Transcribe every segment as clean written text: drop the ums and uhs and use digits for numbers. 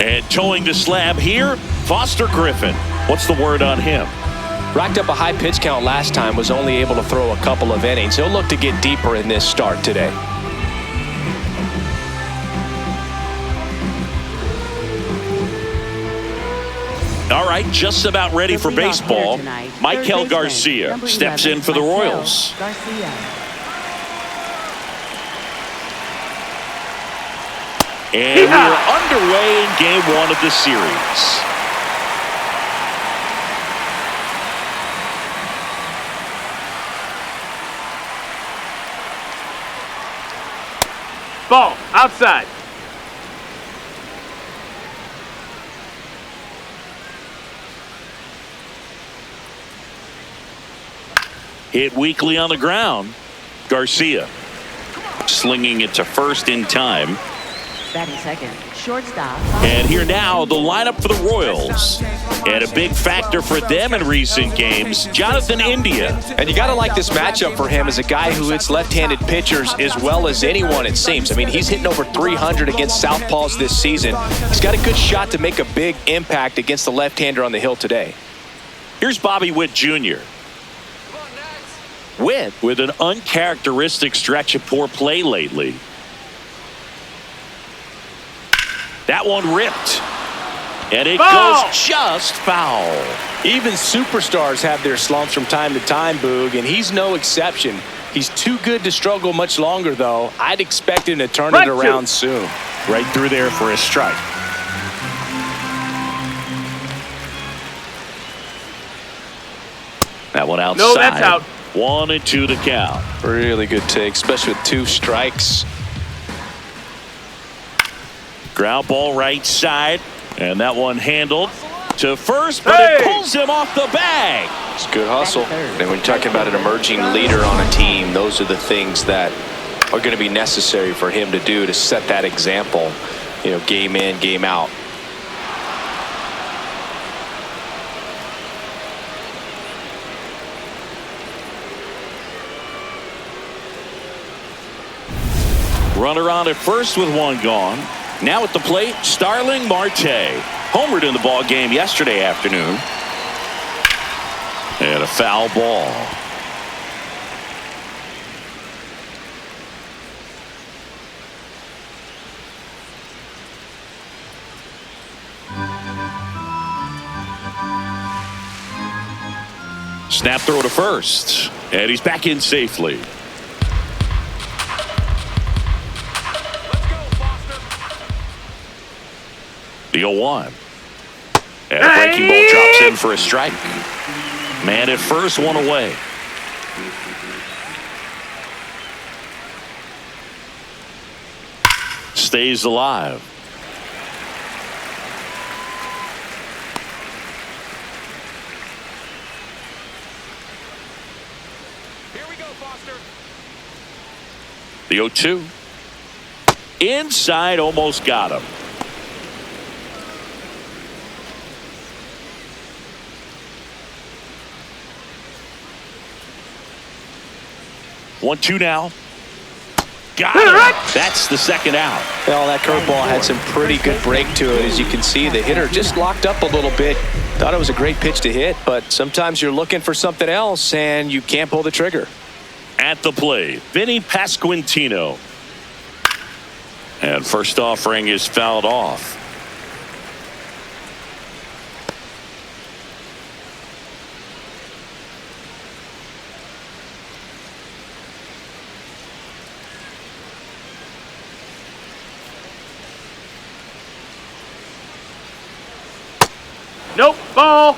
And towing the slab here, Foster Griffin. What's the word on him? Racked up a high pitch count last time, was only able to throw a couple of innings. He'll look to get deeper in this start today. All right, just about ready for baseball. Michael Garcia steps in for the Royals. And we're underway in game one of the series. Ball, outside. Hit weakly on the ground. Garcia slinging it to first in time. Batting second, shortstop. And here now, the lineup for the Royals. And a big factor for them in recent games, Jonathan India. And you got to like this matchup for him as a guy who hits left-handed pitchers as well as anyone, it seems. I mean, he's hitting over 300 against southpaws this season. He's got a good shot to make a big impact against the left-hander on the hill today. Here's Bobby Witt Jr. Witt with an uncharacteristic stretch of poor play lately. That one ripped. And it goes just foul. Even superstars have their slumps from time to time, Boog, and he's no exception. He's too good to struggle much longer, though. I'd expect him to turn it around soon. Right through there for a strike. That one outside. No, that's out. 1-2 the count. Really good take, especially with 2 strikes. Ground ball right side. And that one handled to first, but it pulls him off the bag. It's good hustle. And when you're talking about an emerging leader on a team, those are the things that are going to be necessary for him to do to set that example, you know, game in, game out. Runner on at first with one gone. Now at the plate, Starling Marte. Homered in the ball game yesterday afternoon. And a foul ball. Snap throw to first. And he's back in safely. The 0-1. And a breaking ball drops in for a strike. Man at first, one away. Stays alive. Here we go, Foster. The 0-2. Inside, almost got him. One, two now. Got it. That's the second out. Well, that curveball had some pretty good break to it. As you can see, the hitter just locked up a little bit. Thought it was a great pitch to hit, but sometimes you're looking for something else and you can't pull the trigger. At the plate, Vinny Pasquantino. And first offering is fouled off. Nope, ball.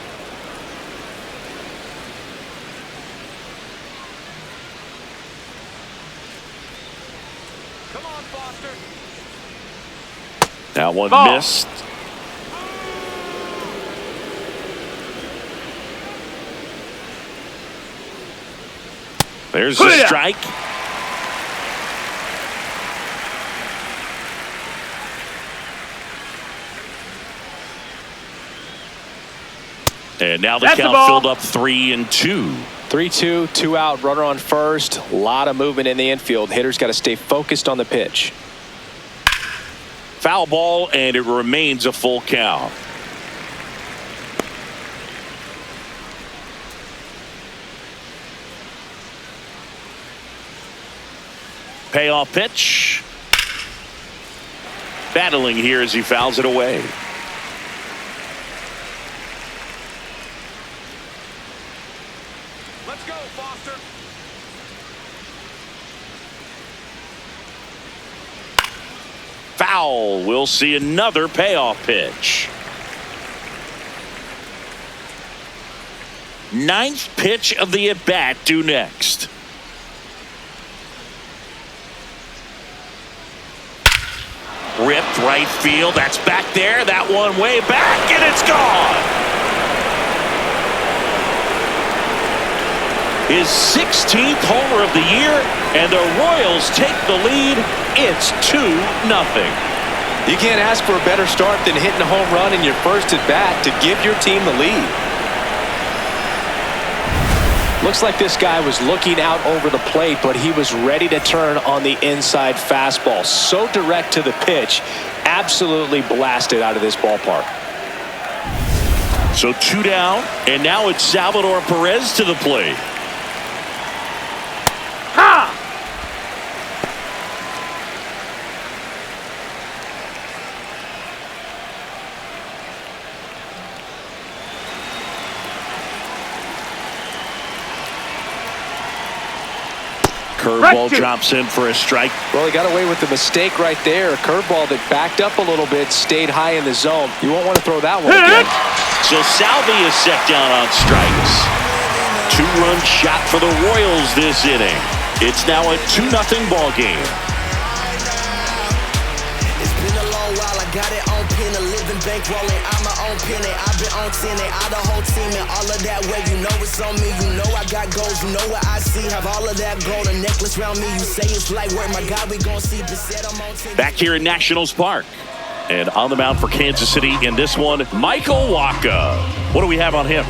Come on, Foster. That one ball. missed. There's the strike. And now the count filled up 3-2. 3-2, 2 out, runner on first. A lot of movement in the infield. Hitter's got to stay focused on the pitch. Foul ball, and it remains a full count. Payoff pitch. Battling here as he fouls it away. Let's go, Foster. Foul. We'll see another payoff pitch. Ninth pitch of the at-bat due next. Ripped right field. That's back there. That one way back, and it's gone. His 16th homer of the year, and the Royals take the lead. It's 2-0. You can't ask for a better start than hitting a home run in your first at bat to give your team the lead. Looks like this guy was looking out over the plate, but he was ready to turn on the inside fastball. So direct to the pitch, absolutely blasted out of this ballpark. So 2 down, and now it's Salvador Perez to the plate. Ha! Curveball drops in for a strike. Well, he got away with the mistake right there. A curveball that backed up a little bit, stayed high in the zone. You won't want to throw that one again. So Salvi is set down on strikes. 2-run shot for the Royals this inning. It's now a 2-0 ball game. It's been a long while. I got it on pin, a living bankrolling. I'm my own penny. I've been on 10 and I the whole team and all of that way. You know it's on me. You know I got goals. You know what I see. Have all of that gold, a necklace around me. You say it's light work. My God, we gon' see. I'm on 10. Back here in Nationals Park. And on the mound for Kansas City in this one, Michael Wacha. What do we have on him?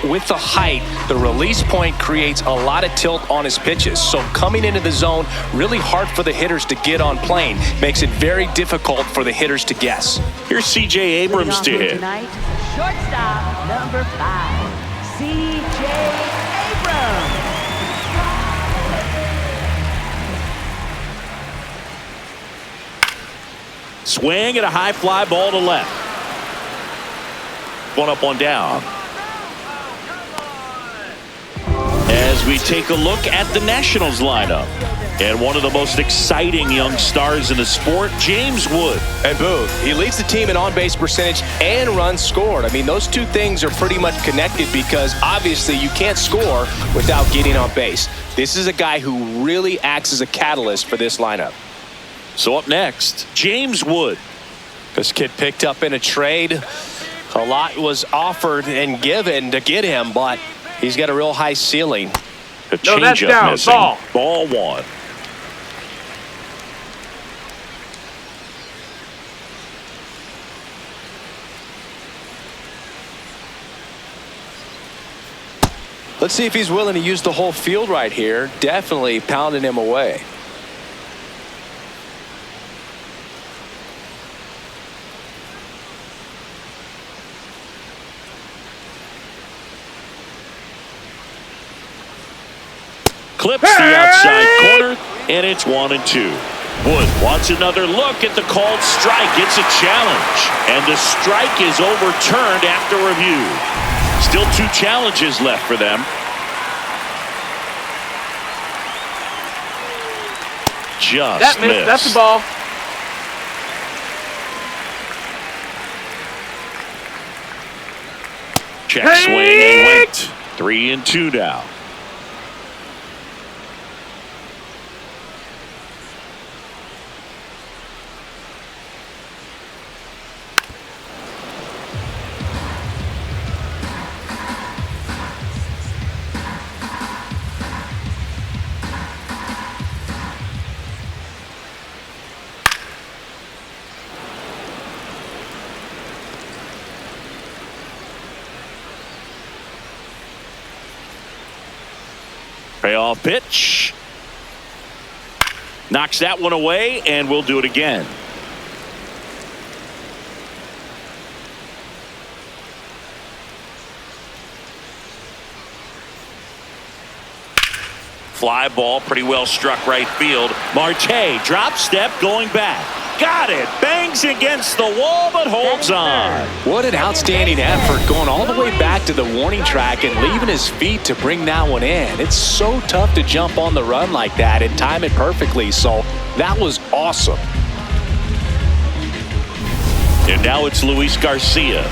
With the height, the release point creates a lot of tilt on his pitches. So coming into the zone, really hard for the hitters to get on plane. Makes it very difficult for the hitters to guess. Here's C.J. Abrams to hit. Tonight, shortstop number 5, C.J. Abrams. Swing and a high fly ball to left. One up, one down. As we take a look at the Nationals lineup. And one of the most exciting young stars in the sport, James Wood. And Booth, he leads the team in on-base percentage and runs scored. I mean, those two things are pretty much connected because obviously you can't score without getting on base. This is a guy who really acts as a catalyst for this lineup. So up next, James Wood. This kid picked up in a trade. A lot was offered and given to get him, but he's got a real high ceiling. The No, that's changeup down. missing. Ball. Ball one. Let's see if he's willing to use the whole field right here. Definitely pounding him away. Clips the outside corner, and it's 1-2. Wood wants another look at the called strike. It's a challenge, and the strike is overturned after review. Still 2 challenges left for them. Just That missed. missed. That's the ball. Check swing and wait. 3-2 now. Payoff pitch. Knocks that one away, and we'll do it again. Fly ball, pretty well struck right field. Marte, drop step, going back. Got it. Bangs against the wall, but holds on. What an outstanding effort, going all the way back to the warning track and leaving his feet to bring that one in. It's so tough to jump on the run like that and time it perfectly, so that was awesome. And now it's Luis Garcia.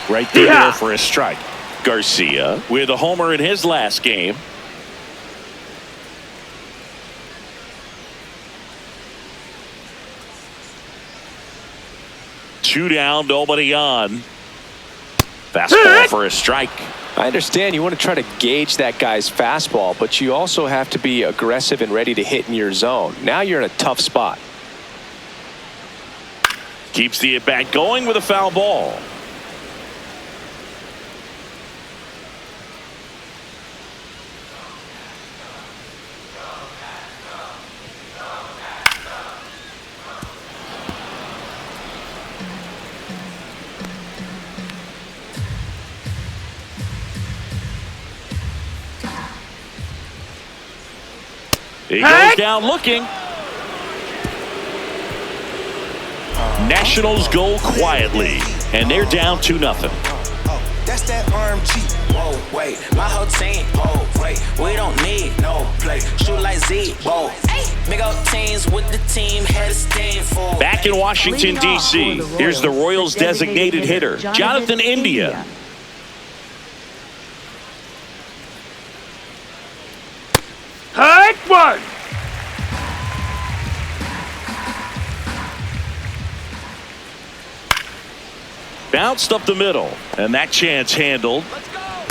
Right there for a strike. Garcia with a homer in his last game. Two down, nobody on. Fastball for a strike. I understand you want to try to gauge that guy's fastball, but you also have to be aggressive and ready to hit in your zone. Now you're in a tough spot. Keeps the at-bat going with a foul ball. He goes down looking. Nationals go quietly, and they're down 2-0. That's that RMG. Whoa, wait, my whole team. Oh, wait, we don't need no play. Shoot like Z. Whoa, big old teams with the team had a stand for. Back in Washington, D.C., here's the Royals' designated hitter, Jonathan India. Hike one. Bounced up the middle, and that chance handled.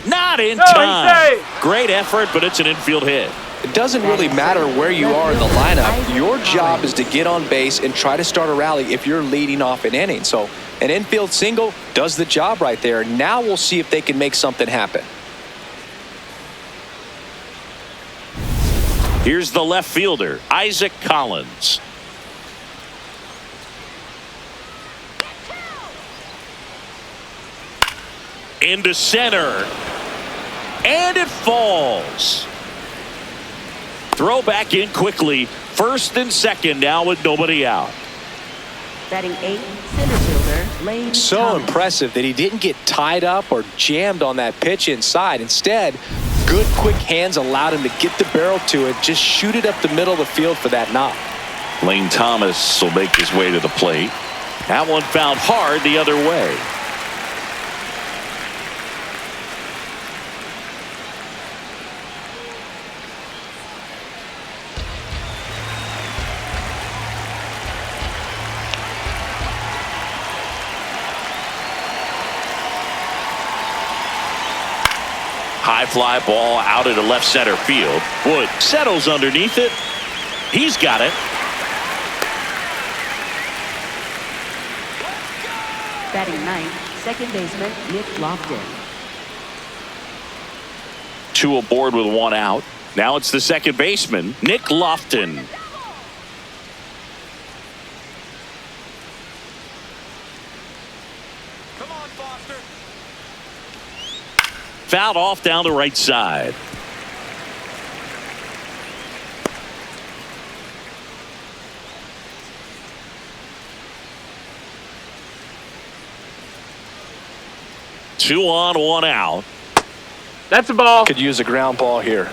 Not in No, time. he's safe. Great effort, but it's an infield hit. It doesn't really matter where you are in the lineup. Your job is to get on base and try to start a rally if you're leading off an inning. So an infield single does the job right there. Now we'll see if they can make something happen. Here's the left fielder, Isaac Collins. Into center. And it falls. Throw back in quickly. First and second now with nobody out. Batting 8th, center fielder, Lane So Thomas. impressive that he didn't get tied up or jammed on that pitch inside. Instead, good quick hands allowed him to get the barrel to it, just shoot it up the middle of the field for that knock. Lane Thomas will make his way to the plate. That one fouled hard the other way. High fly ball out into left center field. Wood settles underneath it. He's got it. Batting 9th, second baseman, Nick Lofton. Two aboard with one out. Now it's the second baseman, Nick Lofton. Come on, Foster. Fouled off down the right side. Two on, one out. That's a ball. Could use a ground ball here.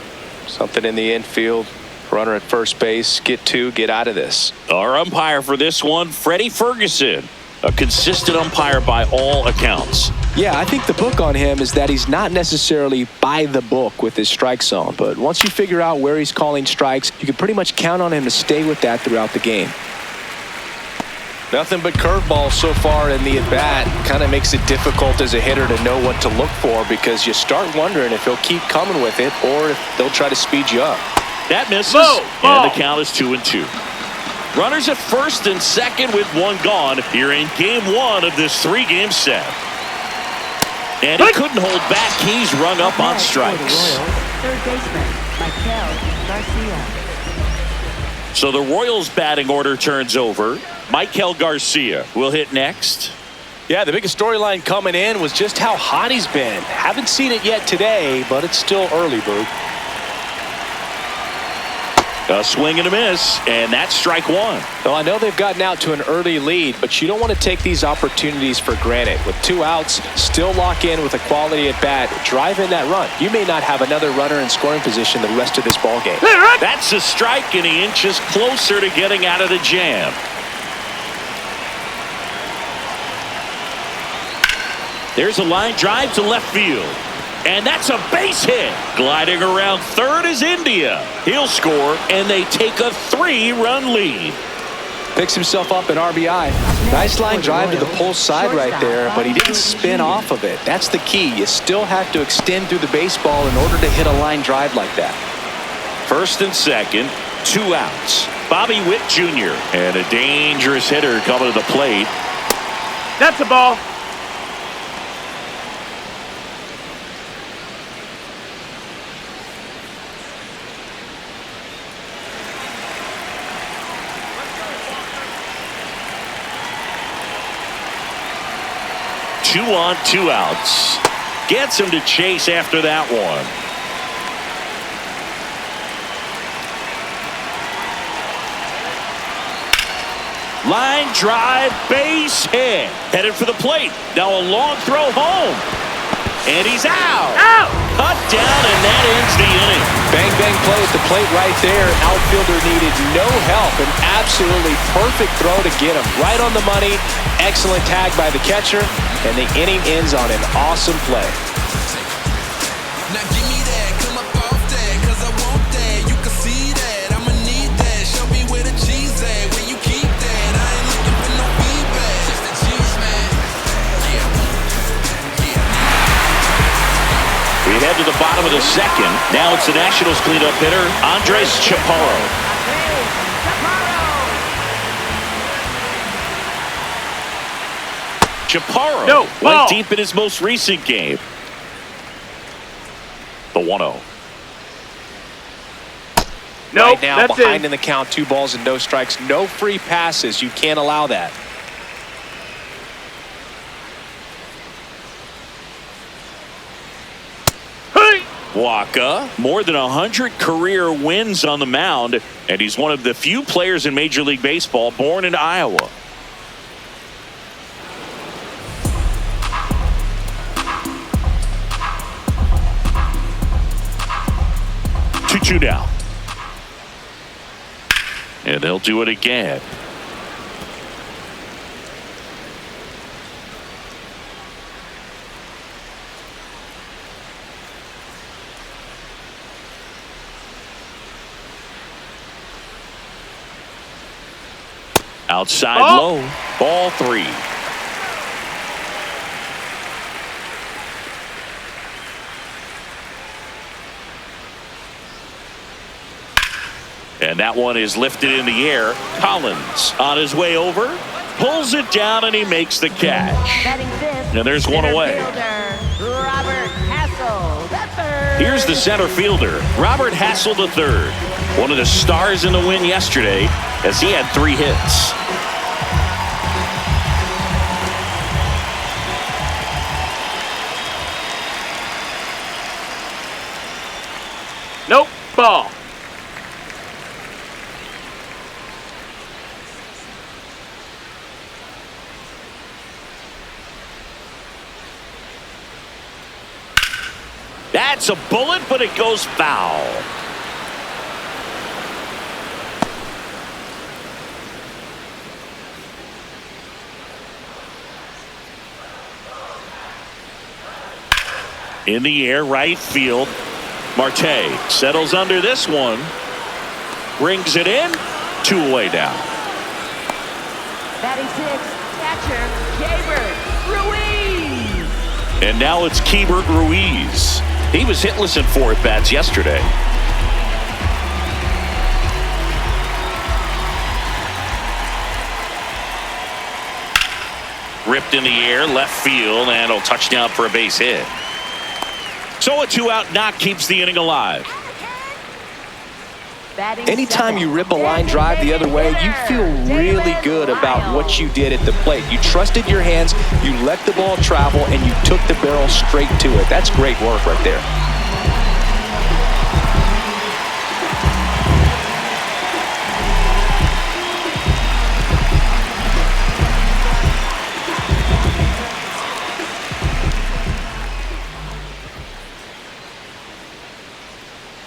Something in the infield. Runner at first base. Get two. Get out of this. Our umpire for this one, Freddie Ferguson. A consistent umpire by all accounts. Yeah, I think the book on him is that he's not necessarily by the book with his strike zone. But once you figure out where he's calling strikes, you can pretty much count on him to stay with that throughout the game. Nothing but curveballs so far in the at-bat. Kind of makes it difficult as a hitter to know what to look for because you start wondering if he'll keep coming with it or if they'll try to speed you up. That misses, Ball. and the count is 2-2. Runners at first and second with one gone here in game one of this three-game set. And he couldn't hold back. He's rung up on strikes. Third baseman, Michael Garcia. So the Royals batting order turns over. Michael Garcia will hit next. Yeah, the biggest storyline coming in was just how hot he's been. Haven't seen it yet today, but it's still early, Boog. A swing and a miss, and that's strike one. Well, I know they've gotten out to an early lead, but you don't want to take these opportunities for granted. With 2 outs, still lock in with a quality at bat, drive in that run. You may not have another runner in scoring position the rest of this ball game. That's a strike, and he inches closer to getting out of the jam. There's a line drive to left field. And that's a base hit. Gliding around third is India. He'll score, and they take a 3-run lead. Picks himself up an RBI. Nice line drive to the pull side right there, but he didn't spin off of it. That's the key. You still have to extend through the baseball in order to hit a line drive like that. First and second, 2 outs. Bobby Witt Jr. and a dangerous hitter coming to the plate. That's a ball. Two on, 2 outs. Gets him to chase after that one. Line drive, base hit. Headed for the plate. Now a long throw home. And he's out. Out. Cut down, and that ends the inning. Bang, bang play at the plate right there. Outfielder needed no help. An absolutely perfect throw to get him. Right on the money. Excellent tag by the catcher. And the inning ends on an awesome play. Now give me that, come up off that, cause I want that. You can see that, I'ma need that. Show me where the cheese at, where you keep that. I ain't looking for no feedback. Just the cheese, man. We head to the bottom of the second. Now it's the Nationals cleanup hitter, Andres Chaparro. Chaparro went deep in his most recent game. The 1-0. Nope, right now, that's behind it. in the count, 2 balls and no strikes. No free passes. You can't allow that. Waka, more than 100 career wins on the mound, and he's one of the few players in Major League Baseball born in Iowa. 2-2 now. And they'll do it again. Outside low, ball 3. And that one is lifted in the air. Collins on his way over, pulls it down, and he makes the catch. And there's one away. Robert Hassel, the third. Here's the center fielder, Robert Hassel III. One of the stars in the win yesterday, as he had 3 hits. Nope, ball. That's a bullet, but it goes foul. In the air, right field. Marte settles under this one. Brings it in. 2 away now. Batting 6th, catcher, Keibert Ruiz. And now it's Keibert Ruiz. He was hitless in 4 at-bats yesterday. Ripped in the air, left field, and a touchdown for a base hit. So a 2-out knock keeps the inning alive. Batting Anytime you second. rip a line drive the other way, you feel really good about what you did at the plate. You trusted your hands, you let the ball travel, and you took the barrel straight to it. That's great work right there.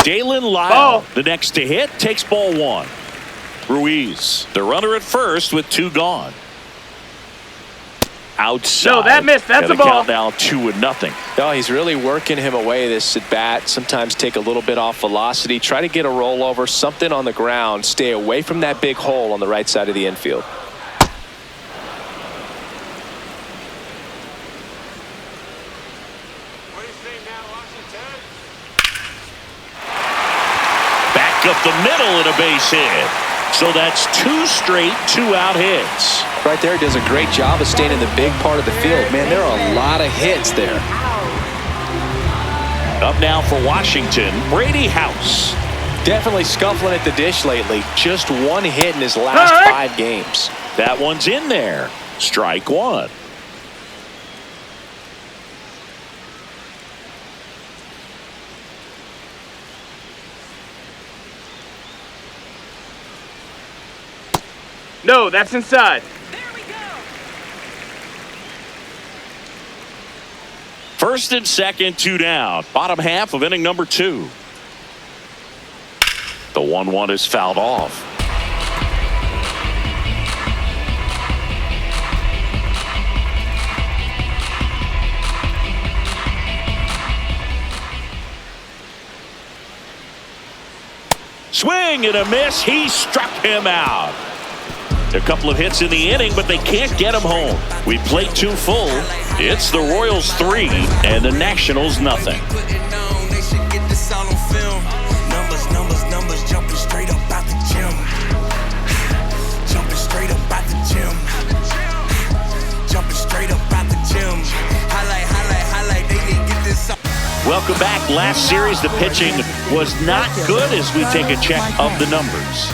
Dalen Lyle, Ball. the next to hit, takes ball one. Ruiz, the runner at first with 2 gone. Outside. No, that missed. That's And a the ball. count now 2-0. Oh, he's really working him away this at bat. Sometimes take a little bit off velocity. Try to get a rollover, something on the ground. Stay away from that big hole on the right side of the infield. Back up the middle and a base hit. So that's 2 straight 2-out hits. Right there, does a great job of staying in the big part of the field. Man, there are a lot of hits there. Up now for Washington, Brady House. Definitely scuffling at the dish lately. Just 1 hit in his last 5 games. That one's in there. Strike 1. No, that's inside. First and second, 2 down. Bottom half of inning number 2. The 1-1 is fouled off. Swing and a miss. He struck him out. A couple of hits in the inning, but they can't get him home. We played 2 full. It's the Royals 3 and the Nationals nothing. They should get this all on film. Numbers, jumping straight up out the gym. Jumping straight up out the gym. Jumping straight up out the gym. Highlight, they didn't get this all. Welcome back. Last series, the pitching was not good as we take a check of the numbers.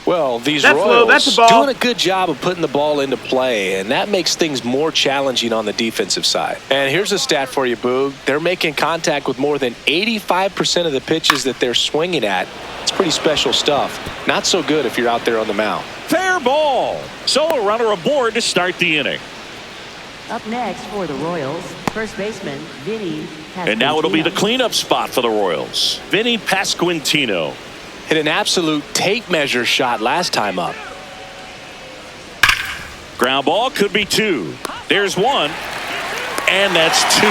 Well, these That's low. That's Royals a ball. doing a good job of putting the ball into play, and that makes things more challenging on the defensive side. And here's a stat for you, Boog. They're making contact with more than 85% of the pitches that they're swinging at. It's pretty special stuff. Not so good if you're out there on the mound. Fair ball. So a runner aboard to start the inning. Up next for the Royals, first baseman Vinny Pasquantino. And now it'll be the cleanup spot for the Royals. Vinny Pasquantino. Hit an absolute tape measure shot last time up. Ground ball could be 2. There's 1. And that's 2.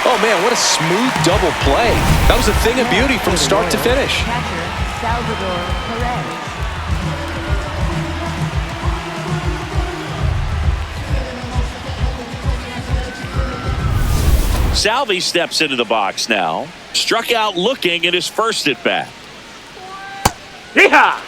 Oh, man, what a smooth double play. That was a thing of beauty from start to finish. Catcher Salvador Perez. Salvi steps into the box now. Struck out looking at his first at bat. Yeehaw!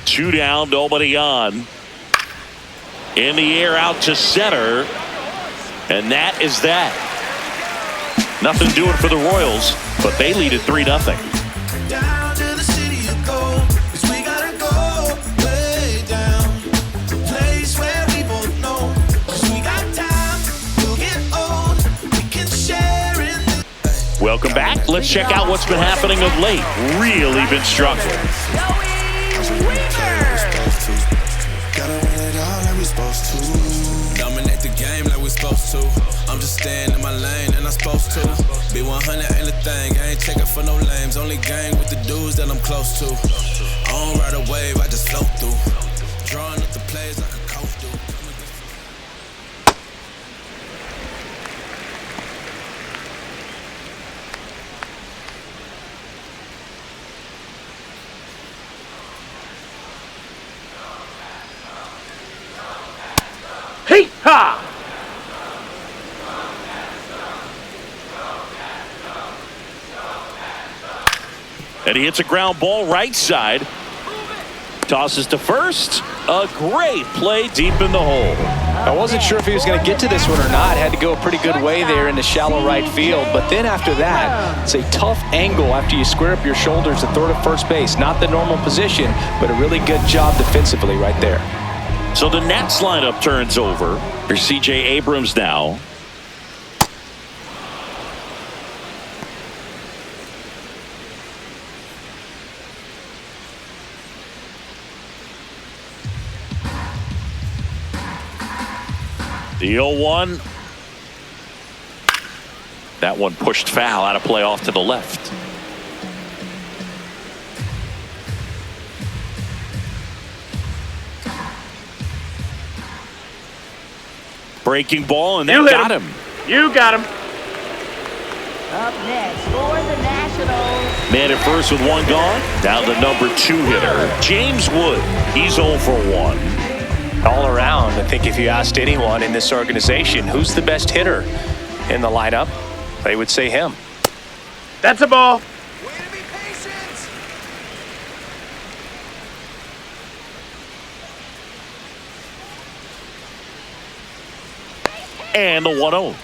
Two down, nobody on. In the air out to center. And that is that. Nothing doing for the Royals, but they lead at 3-0. Down to the city you go, 'cause we gotta go way down. Place where we both know, 'cause we got time, we'll get old, we can share in the. Welcome back. Let's check out what's been happening of late. Really been struggling. Gotta win it all like we supposed to. Dominate the game like we supposed to. I'm just staying in my lane and I'm supposed to. Be 100 ain't a thing, I ain't checking for no lames. Only gang with the dudes that I'm close to. I don't ride a wave, I just float through. Drawing up the plays like a coach do. And he hits a ground ball right side. Tosses to first. A great play deep in the hole. I wasn't sure if he was going to get to this one or not. Had to go a pretty good way there in the shallow right field. But then after that, it's a tough angle after you square up your shoulders to throw to first base. Not the normal position, but a really good job defensively right there. So the Nats lineup turns over. Here's C.J. Abrams now. The 0-1. That one pushed foul, out of play off to the left. Breaking ball, and they got him. You got him. Up next for the Nationals. Man at first with one gone. Down the number 2 hitter, James Wood. He's 0 for 1. All around, I think if you asked anyone in this organization who's the best hitter in the lineup, they would say him. That's a ball. Way to be patient. And the 1-0.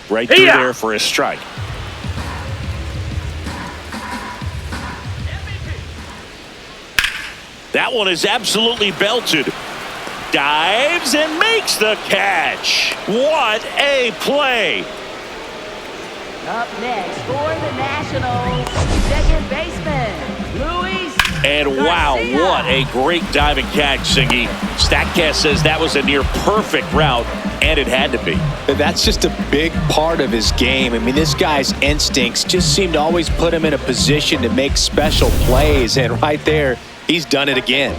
Right through there for a strike. That one is absolutely belted. Dives and makes the catch. What a play. Up next for the Nationals, second baseman, Luis. And wow, Garcia. what a great diving catch, Singy. StatCast says that was a near perfect route, and it had to be. That's just a big part of his game. I mean, this guy's instincts just seem to always put him in a position to make special plays, and right there, he's done it again.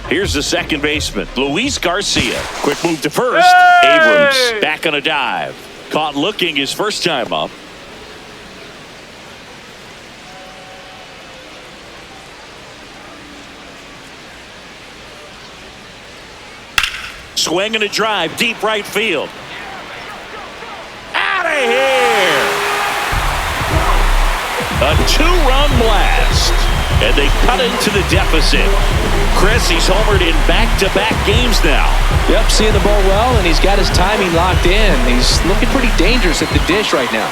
Here's the second baseman, Luis Garcia. Quick move to first. Hey! Abrams back on a dive. Caught looking his first time up. Swing and a drive, deep right field. Out of here! A 2-run blast. And they cut into the deficit. Chris, he's homered in back-to-back games now. Yep, seeing the ball well, and he's got his timing locked in. He's looking pretty dangerous at the dish right now.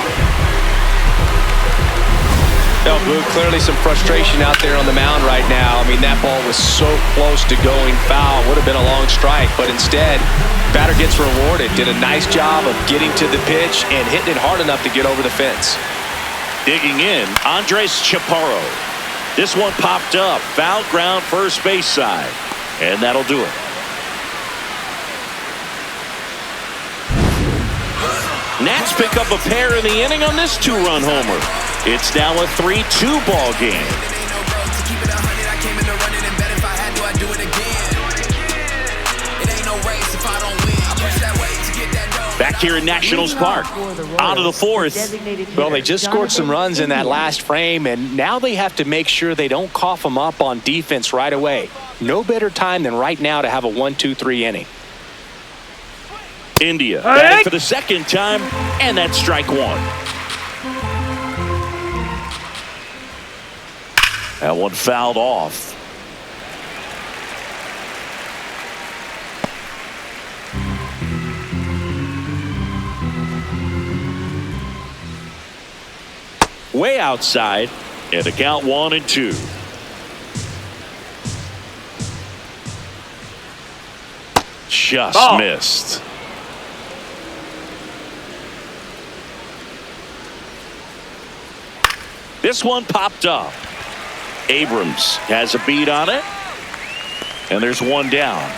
No, Blue, clearly some frustration out there on the mound right now. I mean, that ball was so close to going foul. Would have been a long strike, but instead, batter gets rewarded. Did a nice job of getting to the pitch and hitting it hard enough to get over the fence. Digging in, Andres Chaparro. This one popped up, foul ground first base side, and that'll do it. Nats pick up a pair in the inning on this 2-run homer. It's now a 3-2 ball game. Back here in Nationals Park, out of the 4th. Well, they just scored some runs in that last frame, and now they have to make sure they don't cough them up on defense right away. No better time than right now to have a 1-2-3 inning. India batting for the second time, and that's strike 1. That one fouled off. Way outside, and the count 1-2. Just missed. This one popped up. Abrams has a beat on it, and there's one down.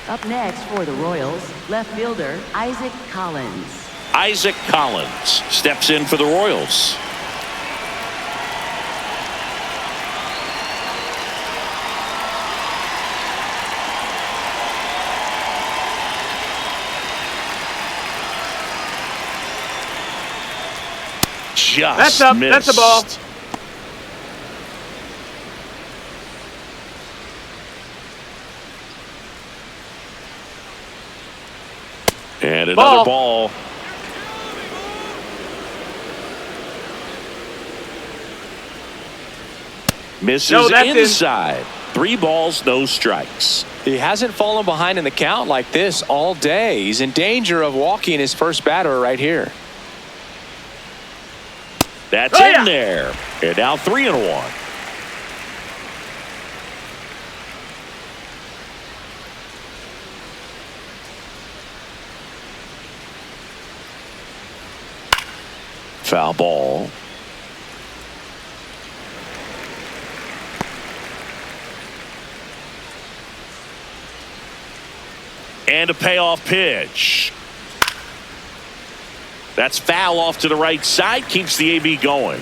Up next for the Royals, left fielder Isaac Collins. Isaac Collins steps in for the Royals. Just That's up. missed. That's a ball. And another ball. Misses No, that's inside. 3 balls, no strikes. He hasn't fallen behind in the count like this all day. He's in danger of walking his first batter right here. That's in there. And now 3-1. Foul ball. And a payoff pitch. That's foul off to the right side. Keeps the AB going.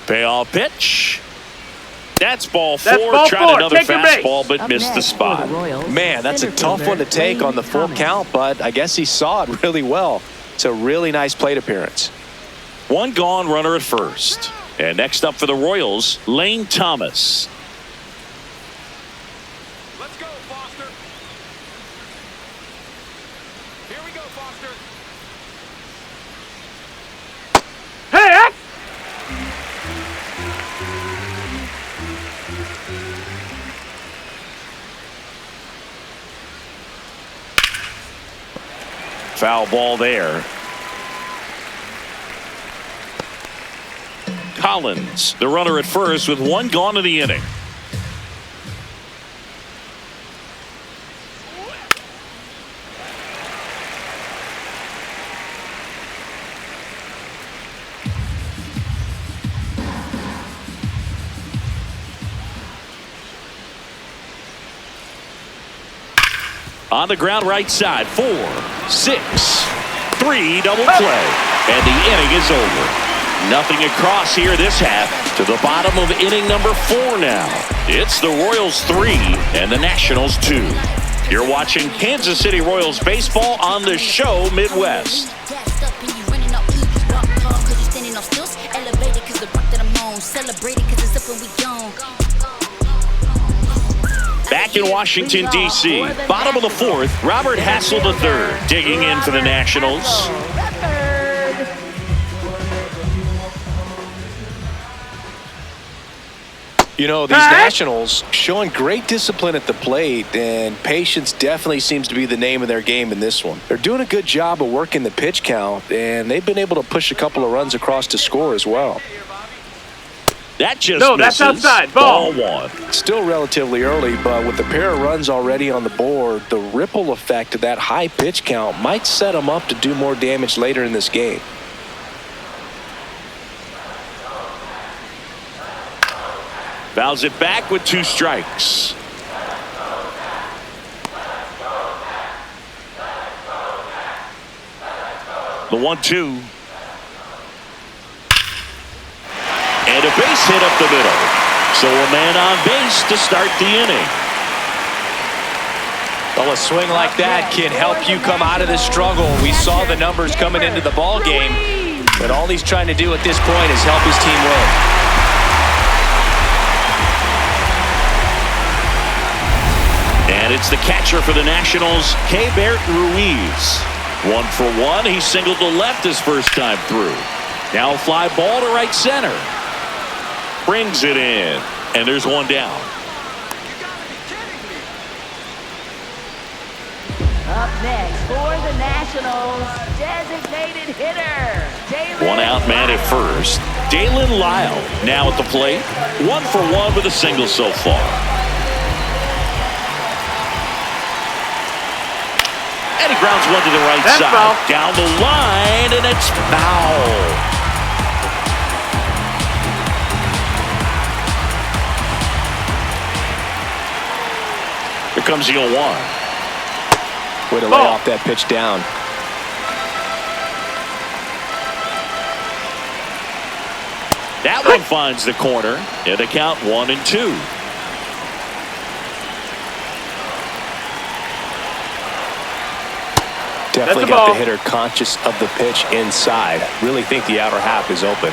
Payoff pitch. That's ball 4. Tried another fastball, but missed the spot. Man, that's a tough one to take on the full count, but I guess he saw it really well. It's a really nice plate appearance. 1 gone, runner at first. And next up for the Royals, Lane Thomas. Let's go, Foster. Here we go, Foster. Hey! Foul ball there. Collins, the runner at first with 1 gone in the inning. On the ground right side, 4, 6, 3, double play. And the inning is over. Nothing across here this half to the bottom of inning number 4 now. It's the Royals 3 and the Nationals 2. You're watching Kansas City Royals baseball on the show Midwest. Back in Washington, D.C., bottom of the 4th, Robert Hassel III digging in for the Nationals. You know, these Nationals showing great discipline at the plate, and patience definitely seems to be the name of their game in this one. They're doing a good job of working the pitch count, and they've been able to push a couple of runs across to score as well. That just no, misses. that's outside. Ball 1. Still relatively early, but with the pair of runs already on the board, the ripple effect of that high pitch count might set them up to do more damage later in this game. Fouls it back with 2 strikes. The 1-2. And a base hit up the middle. So a man on base to start the inning. Well, a swing like that can help you come out of this struggle. We saw the numbers coming into the ball game, but all he's trying to do at this point is help his team win. And it's the catcher for the Nationals, Keibert Ruiz. 1 for 1. He singled to left his first time through. Now a fly ball to right center. Brings it in. And there's 1 down. Up next for the Nationals, designated hitter, Dalen 1 out man at first. Dalen Lyle now at the plate. 1 for 1 with a single so far. And he grounds 1 to the right That's side. foul. Down the line, and it's foul. Here comes the 0-1. Way to lay off that pitch down. That one finds the corner, and the count 1-2. Definitely got the hitter conscious of the pitch inside. Really think the outer half is open.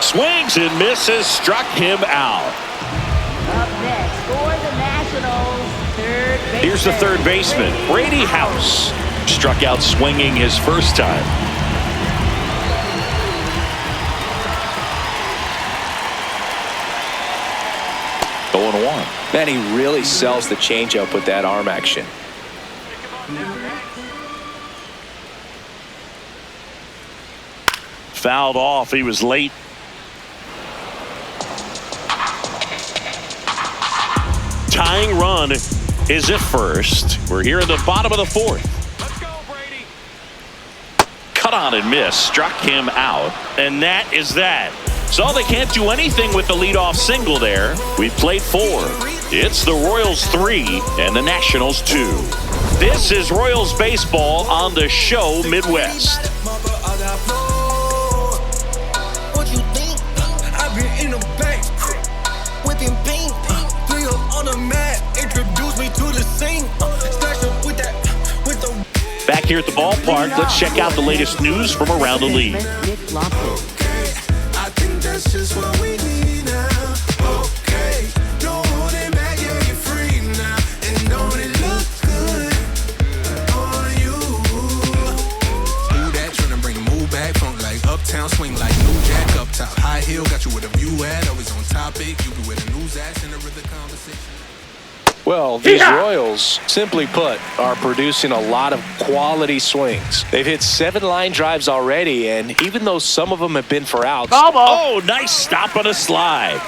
Swings and misses, struck him out. Up next for the Nationals, third baseman. Here's the third baseman, Brady House. Struck out swinging his first time. Going one. Man, he really sells the changeup with that arm action. Fouled off. He was late. Tying run is at first. We're here in the bottom of the fourth. Let's go, Brady. Cut on and miss. Struck him out. And that is that. So they can't do anything with the leadoff single there. We played 4. It's the Royals 3 and the Nationals 2. This is Royals baseball on the show Midwest. What you think? I've been in the back, whipping paint, 3 up on the mat, introduce me to the scene, stash up with that, with the. Back here at the ballpark, let's check out the latest news from around the league. Nick Loftus. I think that's just what we need now. Okay, no holding back, yeah, you're free now, and don't it look good on you? Who that tryna bring the move back? Front like uptown, swing like new jack up top. High heel, got you with a view at. Always on topic, you be with a news ass in the rhythm conversation. Well, these Royals, simply put, are producing a lot of quality swings. They've hit 7 line drives already, and even though some of them have been for outs. Oh, nice stop on a slide.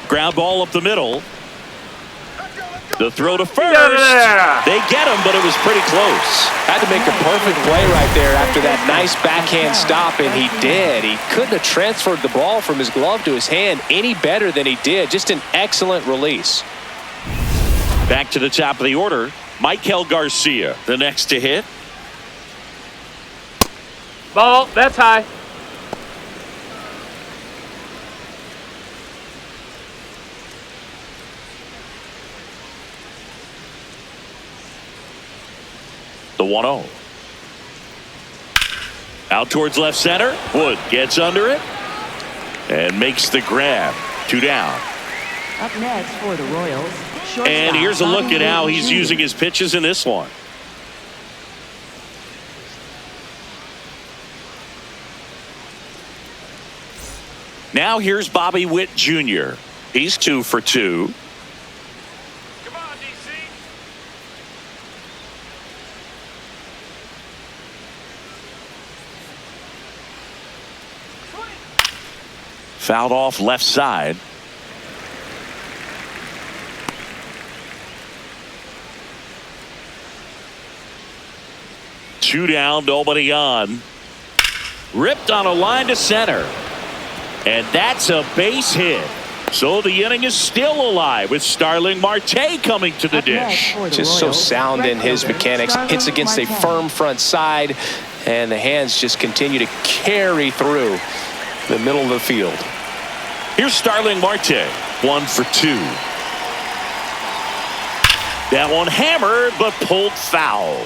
Ground ball up the middle. The throw to first. They get him, but it was pretty close. Had to make a perfect play right there after that nice backhand stop, and he did. He couldn't have transferred the ball from his glove to his hand any better than he did. Just an excellent release. Back to the top of the order. Michael Garcia, the next to hit. Ball, that's high. The 1-0. Out towards left center. Wood gets under it and makes the grab. 2 down. Up next for the Royals. And here's a look Bobby at how Witt he's Jr. using his pitches in this one. Now here's Bobby Witt Jr. He's 2 for 2. Come on, DC. Fouled off left side. Two down, nobody on. Ripped on a line to center. And that's a base hit. So the inning is still alive with Starling Marte coming to the Up next dish. for the Just so Royals, sound in his right-fielder mechanics. Starling Hits against a Marte. firm front side, and the hands just continue to carry through the middle of the field. Here's Starling Marte, 1 for 2. That one hammered but pulled foul.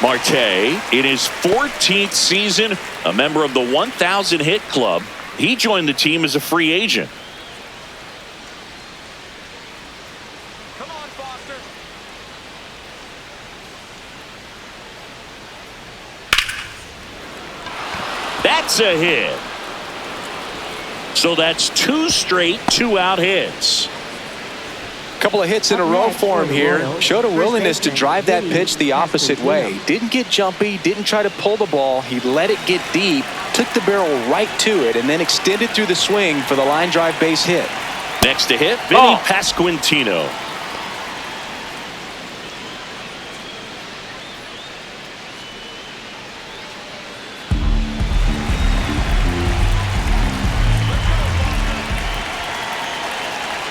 Marte, in his 14th season, a member of the 1,000 hit club. He joined the team as a free agent. Come on, Foster. That's a hit. So that's 2 straight 2-out hits. Couple of hits in a row for him here. Showed a willingness to drive that pitch the opposite way. Didn't get jumpy, didn't try to pull the ball. He let it get deep, took the barrel right to it, and then extended through the swing for the line drive base hit. Next to hit, Vinny Pasquantino.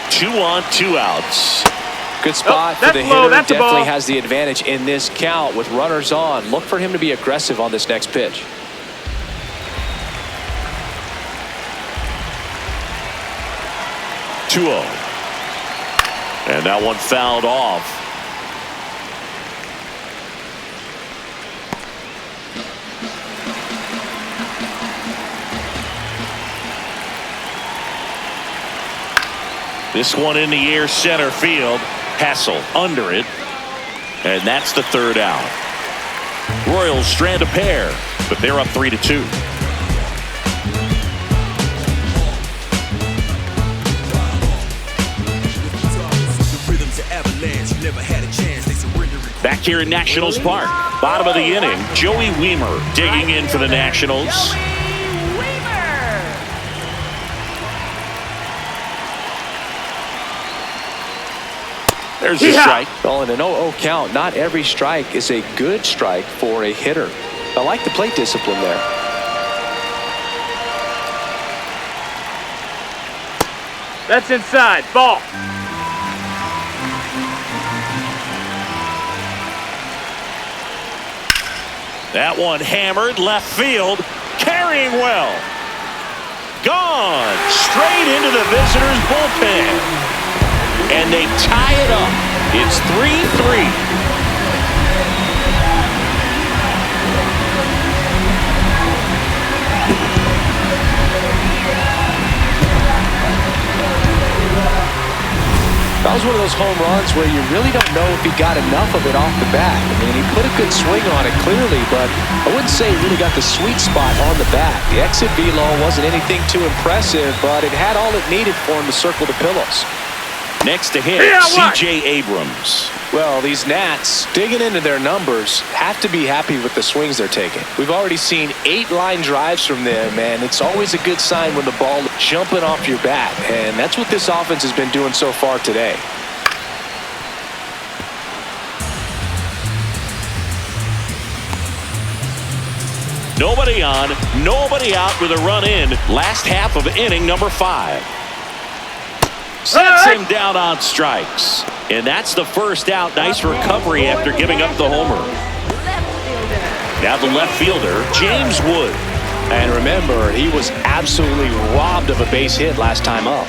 Two on, 2 outs. Good spot for that's the low, hitter. that's a Definitely ball. has the advantage in this count with runners on. Look for him to be aggressive on this next pitch. And that one fouled off. This one in the air center field. Hassel under it. And that's the third out. Royals strand a pair, but they're up 3-2. Back here in Nationals Park, bottom of the inning, Joey Weimer digging in for the Nationals. There's a strike. Well, in an 0-0 count, not every strike is a good strike for a hitter. I like the plate discipline there. That's inside. Ball. That one hammered left field. Carrying well. Gone. Straight into the visitors' bullpen. And they tie it up. It's 3-3. That was one of those home runs where you really don't know if he got enough of it off the bat. I mean, he put a good swing on it clearly, but I wouldn't say he really got the sweet spot on the bat. The exit velo wasn't anything too impressive, but it had all it needed for him to circle the pillows. Next to him, C.J. Abrams. Well, these Nats, digging into their numbers, have to be happy with the swings they're taking. We've already seen 8 line drives from them, and it's always a good sign when the ball is jumping off your bat, and that's what this offense has been doing so far today. Nobody on, nobody out with a run in. Last half of inning number 5. Sets him down on strikes. And that's the first out. Nice recovery after giving up the homer. Now the left fielder, James Wood. And remember, he was absolutely robbed of a base hit last time up.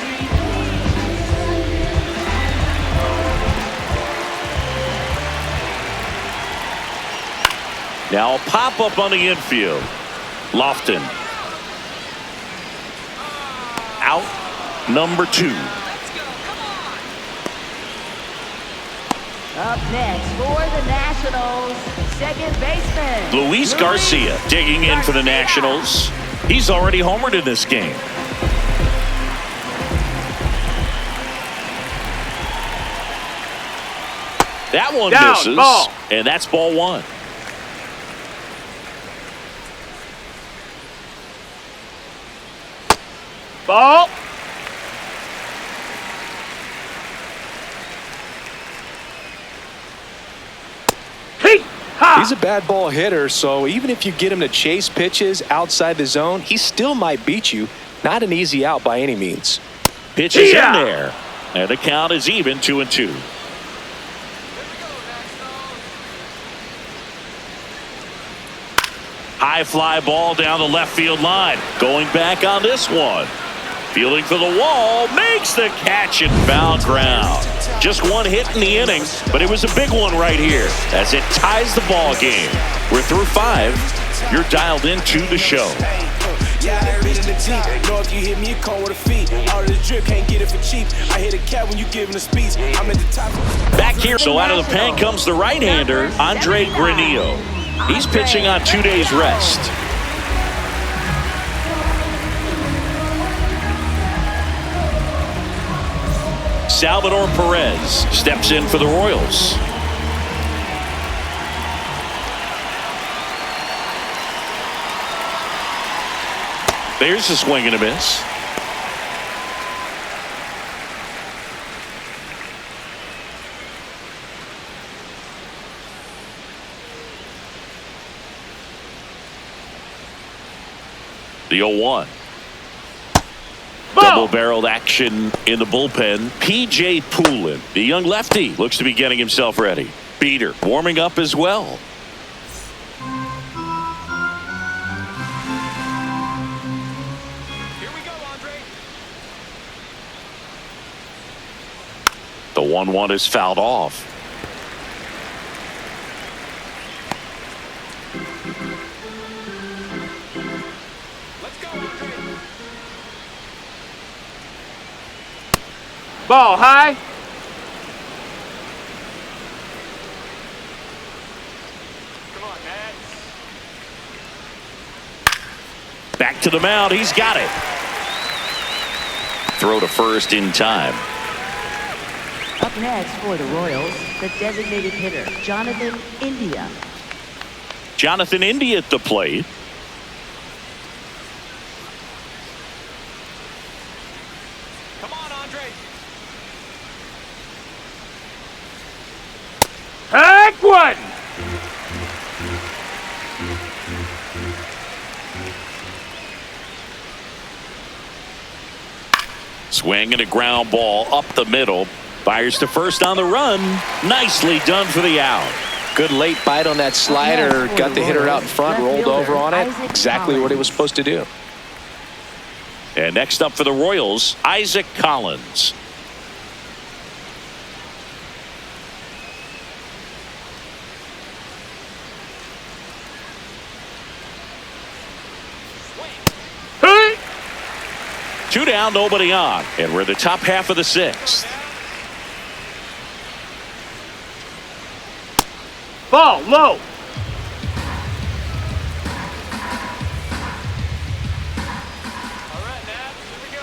Now a pop-up on the infield. Lofton. Out number 2. Up next for the Nationals, second baseman Luis Garcia digging in for the Nationals. He's already homered in this game. That one misses, ball. And that's ball 1. Ball. He's a bad ball hitter, so even if you get him to chase pitches outside the zone, he still might beat you. Not an easy out by any means. Pitches in there. And the count is even 2-2. High fly ball down the left field line. Going back on this one. Fielding for the wall. Makes the catch and foul ground. Just one hit in the inning, but it was a big one right here as it ties the ball game. We're through 5. You're dialed into the show. Yeah, I been in the Jeep. Know if you hit me, you come with a feet. All of the drip, can't get it for cheap. I hit a cat when you giving a speech. I'm at the top. Back here, so out of the pen comes the right-hander, Andre Granillo. He's pitching on 2 days rest. Salvador Perez steps in for the Royals. There's a swing and a miss. The 0-1. Double-barreled action in the bullpen. P.J. Poulin, the young lefty, looks to be getting himself ready. Beater warming up as well. Here we go, Andre. The 1-1 is fouled off. Ball high. Come on, Matt. Back to the mound. He's got it. Throw to first in time. Up next for the Royals, the designated hitter, Jonathan India. Jonathan India at the plate. Come on, Andre. Heck one. Swing and a ground ball up the middle. Fires to first on the run. Nicely done for the out. Good late bite on that slider. Got the hitter out in front, rolled over on it. Exactly what he was supposed to do. And next up for the Royals, Isaac Collins. Hey. 2 down, nobody on. And we're the top half of the 6th. Ball low. All right, Matt. Here we go.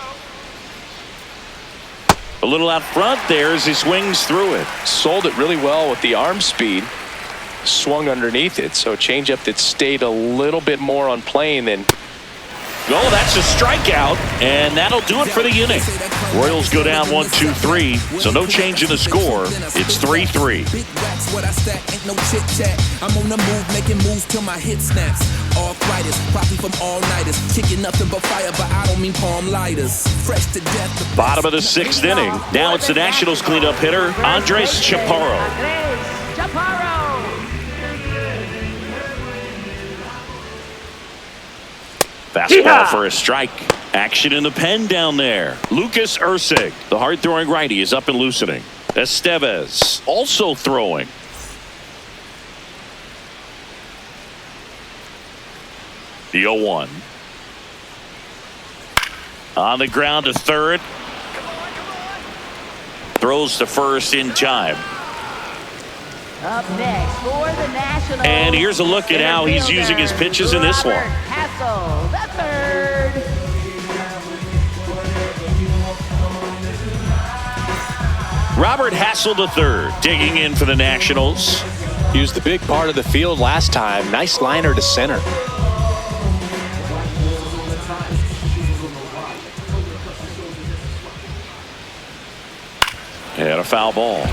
A little out front there as he swings through it. Sold it really well with the arm speed. Swung underneath it, so a changeup that stayed a little bit more on plane than. Oh, that's a strikeout, and that'll do it for the inning. Royals go down 1-2-3, so no change in the score. It's 3-3. Big racks, what I stack, ain't no chit chat. I'm on the move, making moves till my hit snaps. Arthritis, probably from all nighters. Kicking nothing but fire, but I don't mean palm lighters. Fresh to death. Bottom of the 6th inning. Now it's the Nationals cleanup hitter, Andres Chaparro. Chaparro. Fastball for a strike. Action in the pen down there. Lucas Ursig, the hard-throwing righty, is up and loosening. Estevez also throwing. The 0-1. On the ground to third. Throws to first in time. Up next for the Nationals. And here's a look at how he's using his pitches in this one. Hassel, the third. Robert Hassel III digging in for the Nationals. He was the big part of the field last time. Nice liner to center. And a foul ball.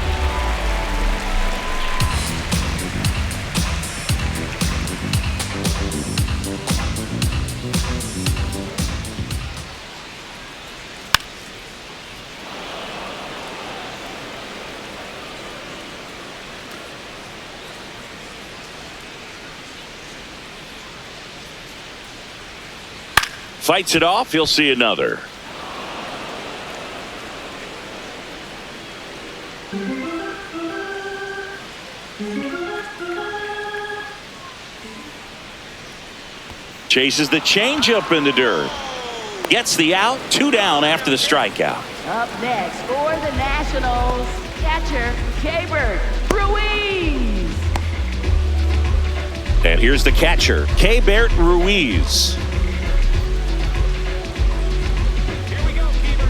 Fights it off. He'll see another. Chases the changeup in the dirt. Gets the out. 2 down after the strikeout. Up next for the Nationals, catcher K-Bert Ruiz. And here's the catcher, K-Bert Ruiz. Here we go, keeper.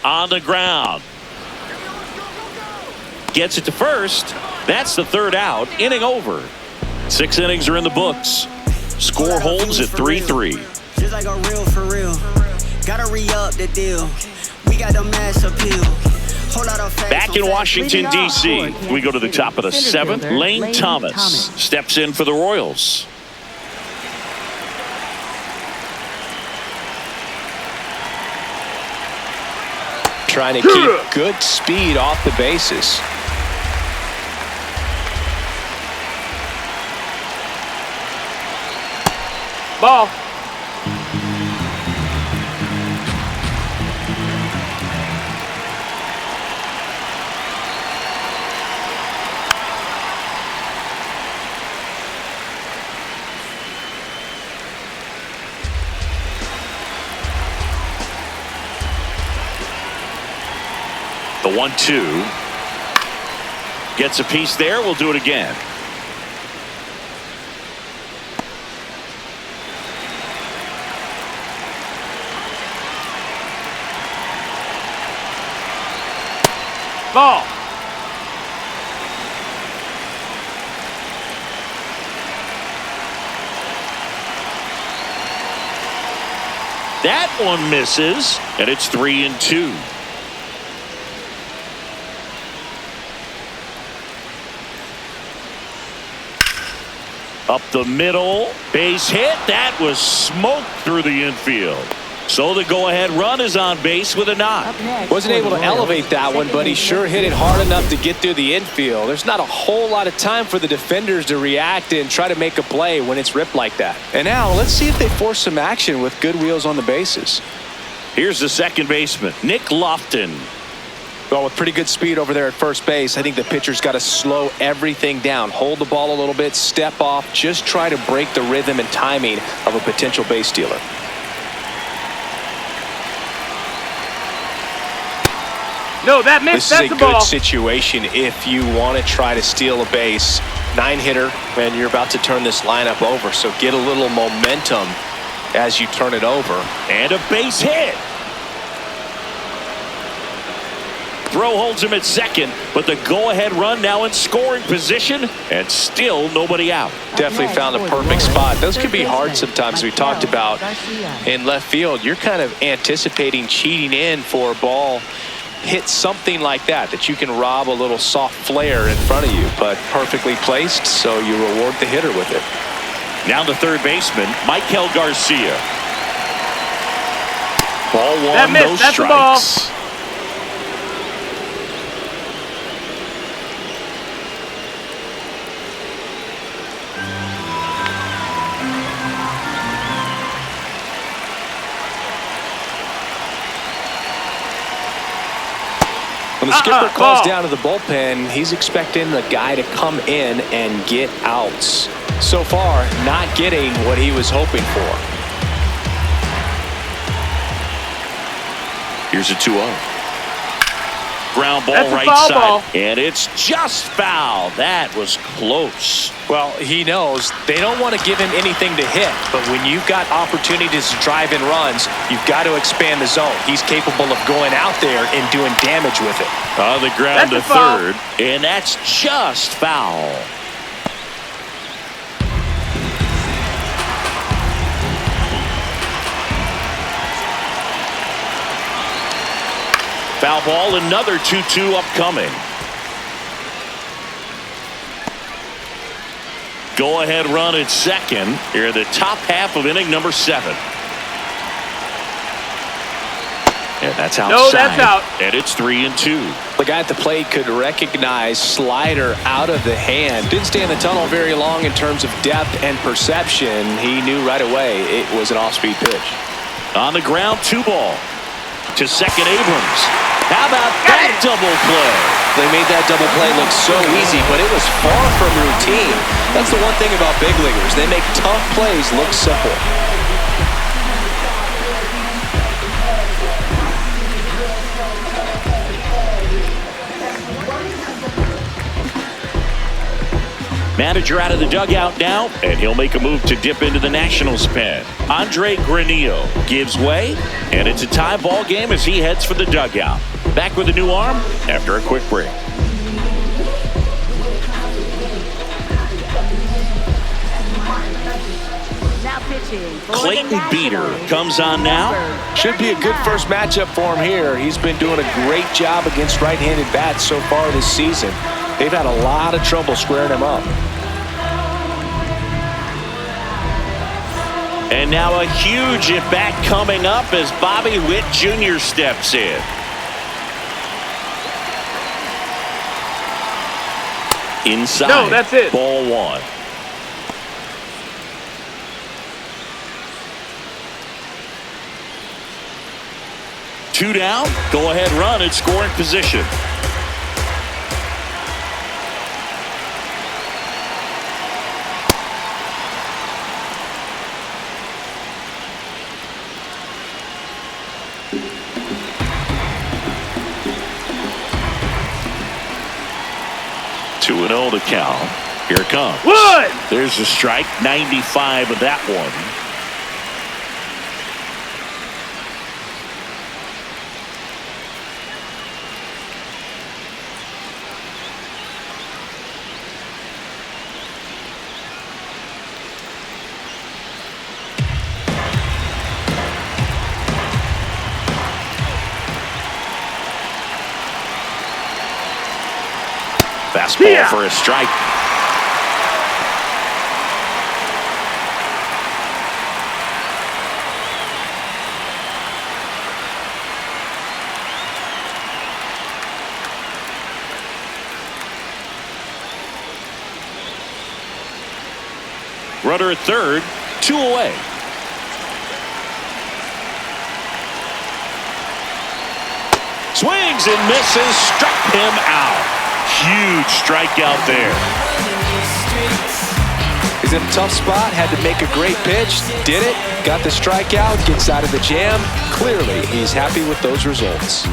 On the ground. Gets it to first. That's the 3rd out. Inning over. 6 innings are in the books. Score holds at 3-3. Just like a real for real. Gotta re-up the deal. We got the mass appeal. Whole lot of facts. Back in Washington, D.C., we go to the top of the 7th. Lane Thomas steps in for the Royals. Trying to keep good speed off the bases. Ball. The 1-2. Gets a piece there. We'll do it again. Ball. That one misses, and it's 3-2. Up the middle, base hit. That was smoked through the infield. So the go-ahead run is on base with a knock. Wasn't able to elevate that one, but he sure hit it hard enough to get through the infield. There's not a whole lot of time for the defenders to react and try to make a play when it's ripped like that. And now let's see if they force some action with good wheels on the bases. Here's the second baseman, Nick Lofton. Well, with pretty good speed over there at first base, I think the pitcher's got to slow everything down. Hold the ball a little bit, step off, just try to break the rhythm and timing of a potential base stealer. No, that missed. This is That's a the ball. good situation if you want to try to steal a base. 9-hitter, and you're about to turn this lineup over, so get a little momentum as you turn it over. And a base hit. Throw holds him at second, but the go-ahead run now in scoring position, and still nobody out. Definitely found a perfect spot. Those could be hard sometimes. We talked about in left field. You're kind of anticipating cheating in for a ball. Hit something like that you can rob a little soft flare in front of you, but perfectly placed, so you reward the hitter with it. Now the third baseman, Michael Garcia. Ball one, that missed. no That's strikes. The ball. When the skipper calls down to the bullpen, he's expecting the guy to come in and get outs. So far, not getting what he was hoping for. Here's a 2-0. Ground ball That's a right foul side. ball. And it's just foul. That was close. Well, he knows they don't want to give him anything to hit, but when you've got opportunities to drive in runs, you've got to expand the zone. He's capable of going out there and doing damage with it. On the ground That's to a foul. third, and that's just foul. Foul ball, another 2-2 upcoming. Go-ahead run at second here in the top half of inning number 7. And that's outside. No, that's out. And it's 3-2. The guy at the plate could recognize slider out of the hand. Didn't stay in the tunnel very long in terms of depth and perception. He knew right away it was an off-speed pitch. On the ground, 2 ball. To second, Abrams. How about that double play? They made that double play look so easy, but it was far from routine. That's the one thing about big leaguers. They make tough plays look simple. Manager out of the dugout now, and he'll make a move to dip into the Nationals pen. Andre Granillo gives way, and it's a tie ball game as he heads for the dugout. Back with a new arm after a quick break. Now pitching. for the Clayton Beater Nationals. comes on now. Should be a good first matchup for him here. He's been doing a great job against right-handed bats so far this season. They've had a lot of trouble squaring him up. And now a huge at-bat coming up as Bobby Witt Jr. steps in. Inside. No, that's it. Ball 1. Two down. Go ahead run at scoring position. 2-0 to count. Here it comes. Wood! There's a strike. 95 of that one. Fastball for a strike. Runner at third, 2 away. Swings and misses, struck him out. Huge strikeout there. He's in a tough spot, had to make a great pitch, did it, got the strikeout, gets out of the jam. Clearly, he's happy with those results.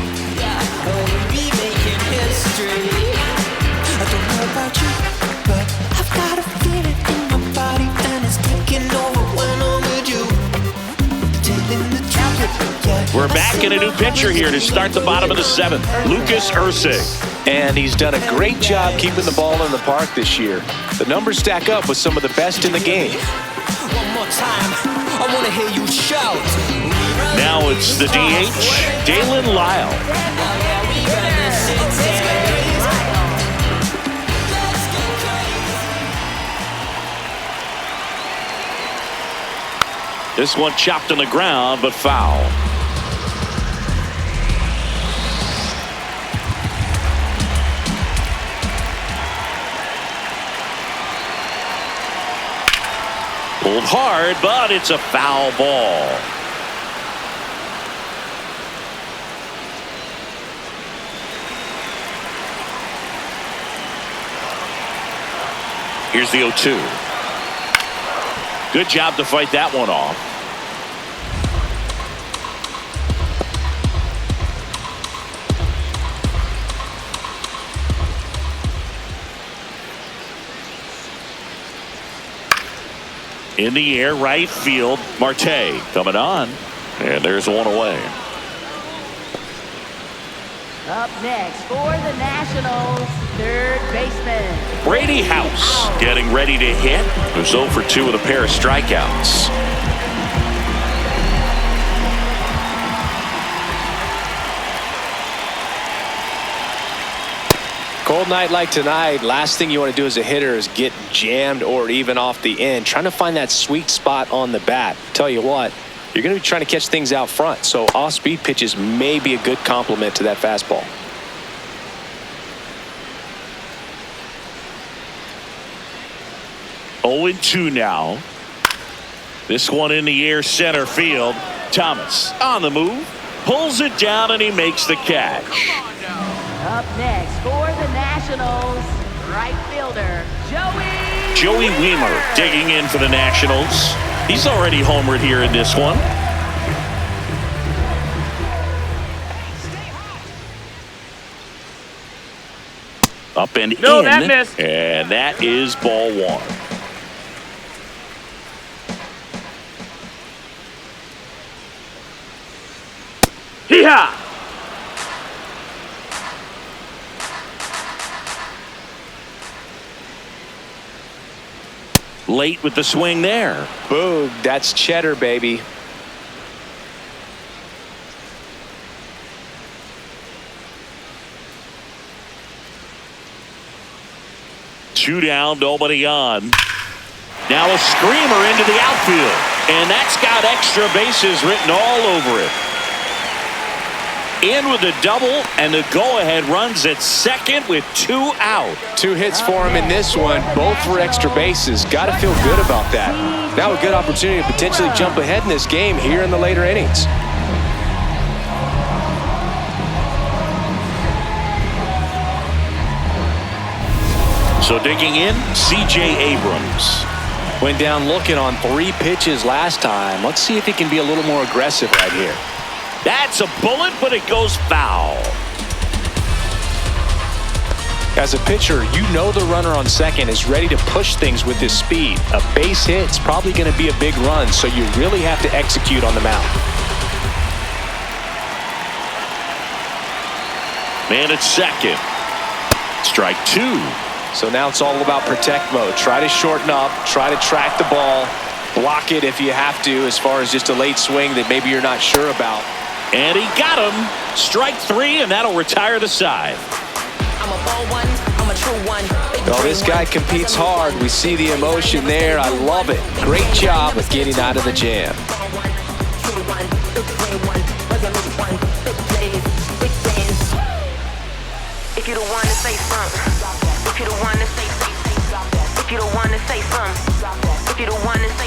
We're back in a new pitcher here to start the bottom of the 7th. Lucas Ursig. And he's done a great job keeping the ball in the park this year. The numbers stack up with some of the best in the game. One more time, I want to hear you shout. Now it's the DH, Dalen Lyle. This one chopped on the ground, but foul. Pulled hard, but it's a foul ball. Here's the 0-2. Good job to fight that one off. In the air, right field, Marte coming on. And there's one away. Up next for the Nationals, third baseman Brady House getting ready to hit. He was 0 for 2 with a pair of strikeouts. Cold night like tonight, last thing you want to do as a hitter is get jammed or even off the end. Trying to find that sweet spot on the bat. Tell you what, you're going to be trying to catch things out front, so off-speed pitches may be a good complement to that fastball. Oh and 2 now. This one in the air, center field. Thomas on the move, pulls it down, and he makes the catch. Up next for the Nationals, right fielder Joey Weimer digging in for the Nationals. He's already homered here in this one. Up and in. That missed. And that is ball 1. Hee-haw! Late with the swing there. Boom, that's cheddar, baby. Two down, nobody on. Now a screamer into the outfield. And that's got extra bases written all over it. In with the double, and the go-ahead runs at second with 2 out. 2 hits for him in this one, both for extra bases. Got to feel good about that. Now a good opportunity to potentially jump ahead in this game here in the later innings. So digging in, C.J. Abrams. Went down looking on 3 pitches last time. Let's see if he can be a little more aggressive right here. That's a bullet, but it goes foul. As a pitcher, you know the runner on second is ready to push things with his speed. A base hit's probably going to be a big run, so you really have to execute on the mound. Man at second. Strike two. So now it's all about protect mode. Try to shorten up, try to track the ball, block it if you have to as far as just a late swing that maybe you're not sure about. And he got him. Strike three, and that'll retire the side. I'm a bold one, I'm a true one. Well, this guy competes hard. We see the emotion there. I love it. Great job of getting out of the jam. If you don't want to say something, if you don't want to say, if you don't want to say something, if you don't want to say.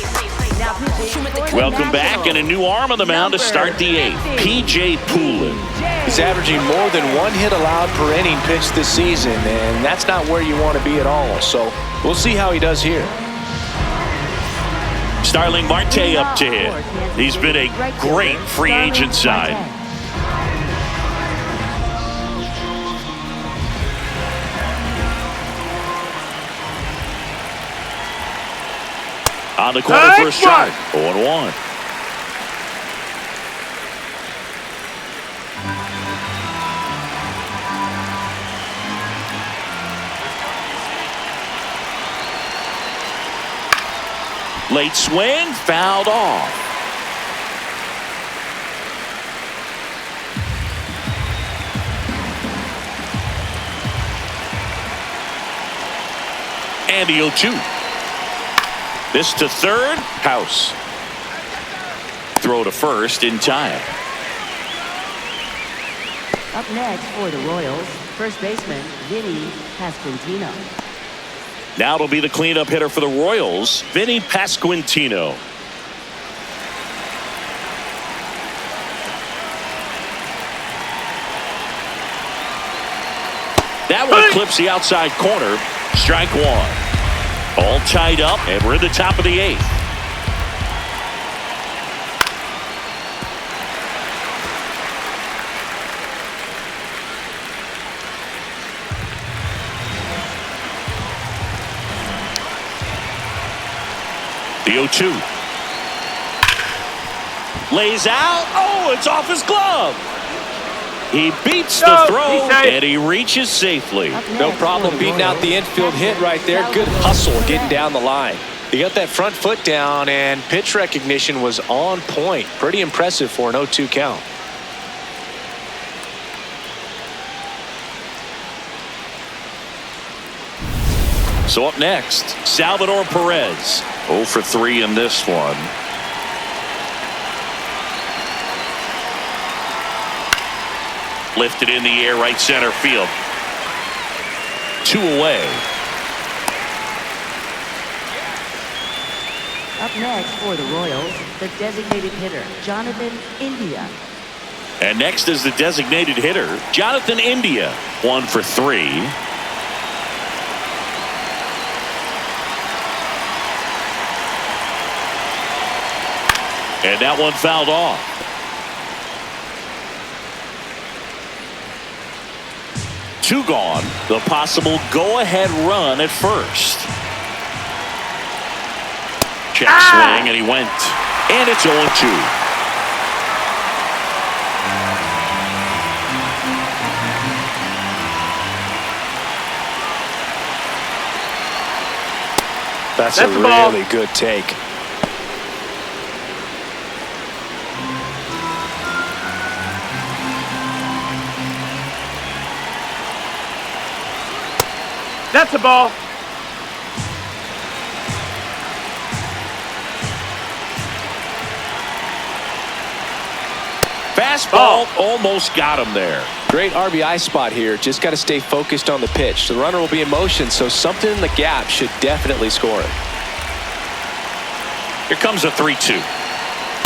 Welcome back, and a new arm on the mound to start the eighth. P.J. Poulin. He's averaging more than 1 hit allowed per inning pitched this season, and that's not where you want to be at all. So we'll see how he does here. Starling Marte up to hit. He's been a great free agent sign. On the corner for a strike. 0-1. Late swing, fouled off. And the 0-2. This to third, House. Throw to first in time. Up next for the Royals, first baseman Vinny Pasquantino. Now it'll be the cleanup hitter for the Royals, Vinny Pasquantino. That one clips the outside corner. Strike one. All tied up, and we're in the top of the eighth. The 0-2. Lays out. Oh, it's off his glove. He beats the throw, and he reaches safely. No problem beating out the infield hit right there. Good hustle getting down the line. He got that front foot down, and pitch recognition was on point. Pretty impressive for an 0-2 count. So up next, Salvador Perez. 0 for 3 in this one. Lifted in the air, right center field. 2 away. Up next for the Royals, the designated hitter, Jonathan India. And next is the designated hitter, Jonathan India. 1 for 3. And that one fouled off. Two gone. The possible go-ahead run at first. Check swing, and he went. And it's 0-2. That's a really good take. That's a ball. Fastball almost got him there. Great RBI spot here. Just got to stay focused on the pitch. The runner will be in motion, so something in the gap should definitely score it. Here comes a 3-2.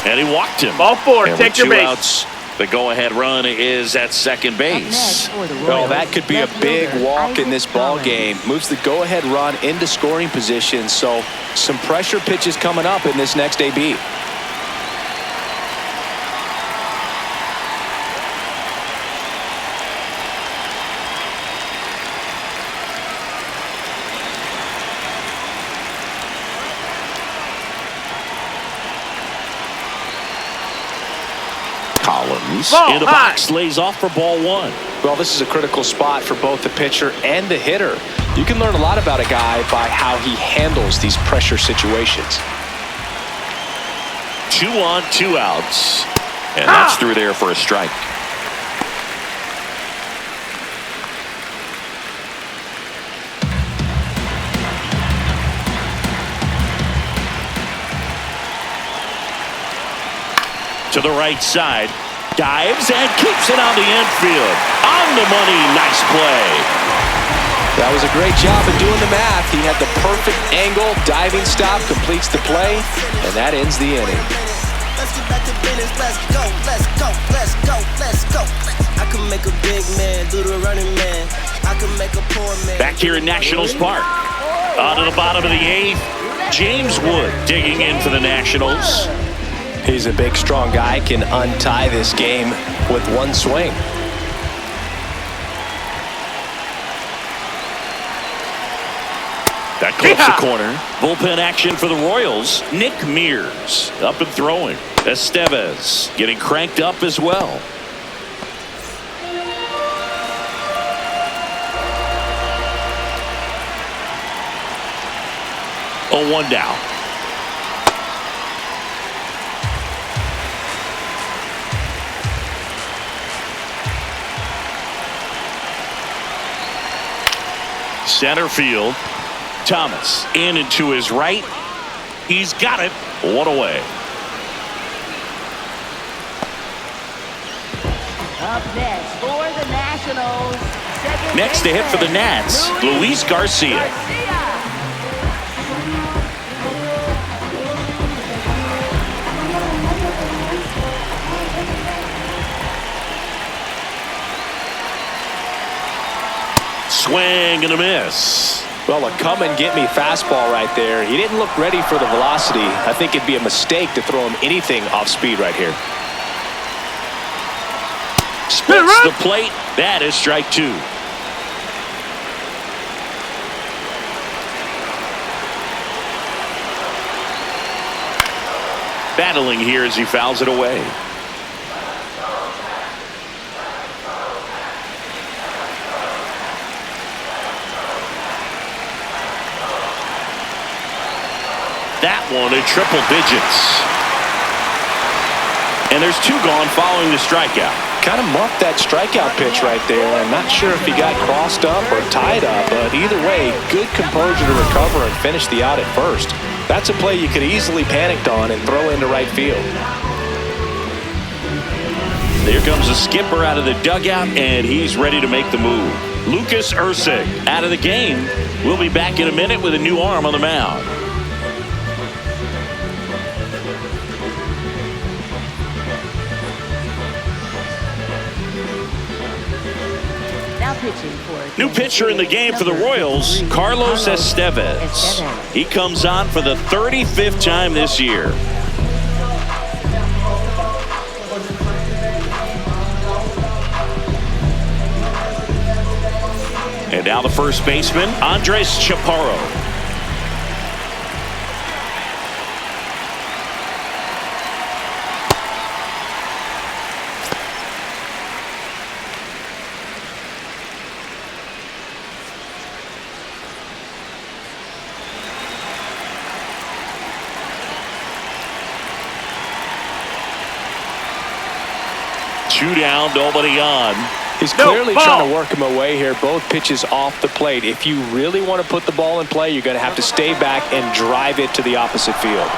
And he walked him. Ball 4, and take your with 2 base. outs, the go-ahead run is at second base. Well, that could be a big walk in this ball game. Moves the go-ahead run into scoring position, so some pressure pitches coming up in this next AB. Ruiz Ball in the high. box lays off for ball one. Well, this is a critical spot for both the pitcher and the hitter. You can learn a lot about a guy by how he handles these pressure situations. 2 on, 2 outs. And that's through there for a strike. To the right side. Dives and keeps it on the infield. On the money. Nice play. That was a great job of doing the math. He had the perfect angle. Diving stop completes the play. And that ends the inning. Let's get back to business. Let's go, let's go, let's go, let's go. I can make a big man do the running man. I can make a poor man. Back here in Nationals Park. On to the bottom of the 8th. James Wood digging in for the Nationals. He's a big, strong guy. Can untie this game with one swing. That clips the corner. Bullpen action for the Royals. Nick Mears up and throwing. Estevez getting cranked up as well. Oh, 1 down. Center field. Thomas in and to his right. He's got it. 1 away. Up next for the Nationals. Next to hit for the Nats, Luis Garcia. Swing and a miss. Well, a come-and-get-me fastball right there. He didn't look ready for the velocity. I think it'd be a mistake to throw him anything off speed right here. Splits the plate. That is strike 2. Battling here as he fouls it away. That one in triple digits. And there's 2 gone following the strikeout. Kind of muffed that strikeout pitch right there. I'm not sure if he got crossed up or tied up, but either way, good composure to recover and finish the out at first. That's a play you could easily panicked on and throw into right field. There comes the skipper out of the dugout, and he's ready to make the move. Lucas Erceg out of the game. We'll be back in a minute with a new arm on the mound. New pitcher in the game for the Royals, Carlos Estevez. He comes on for the 35th time this year. And now the first baseman, Andres Chaparro. Two down, nobody on. He's clearly trying to work him away here. Both pitches off the plate. If you really want to put the ball in play, you're going to have to stay back and drive it to the opposite field.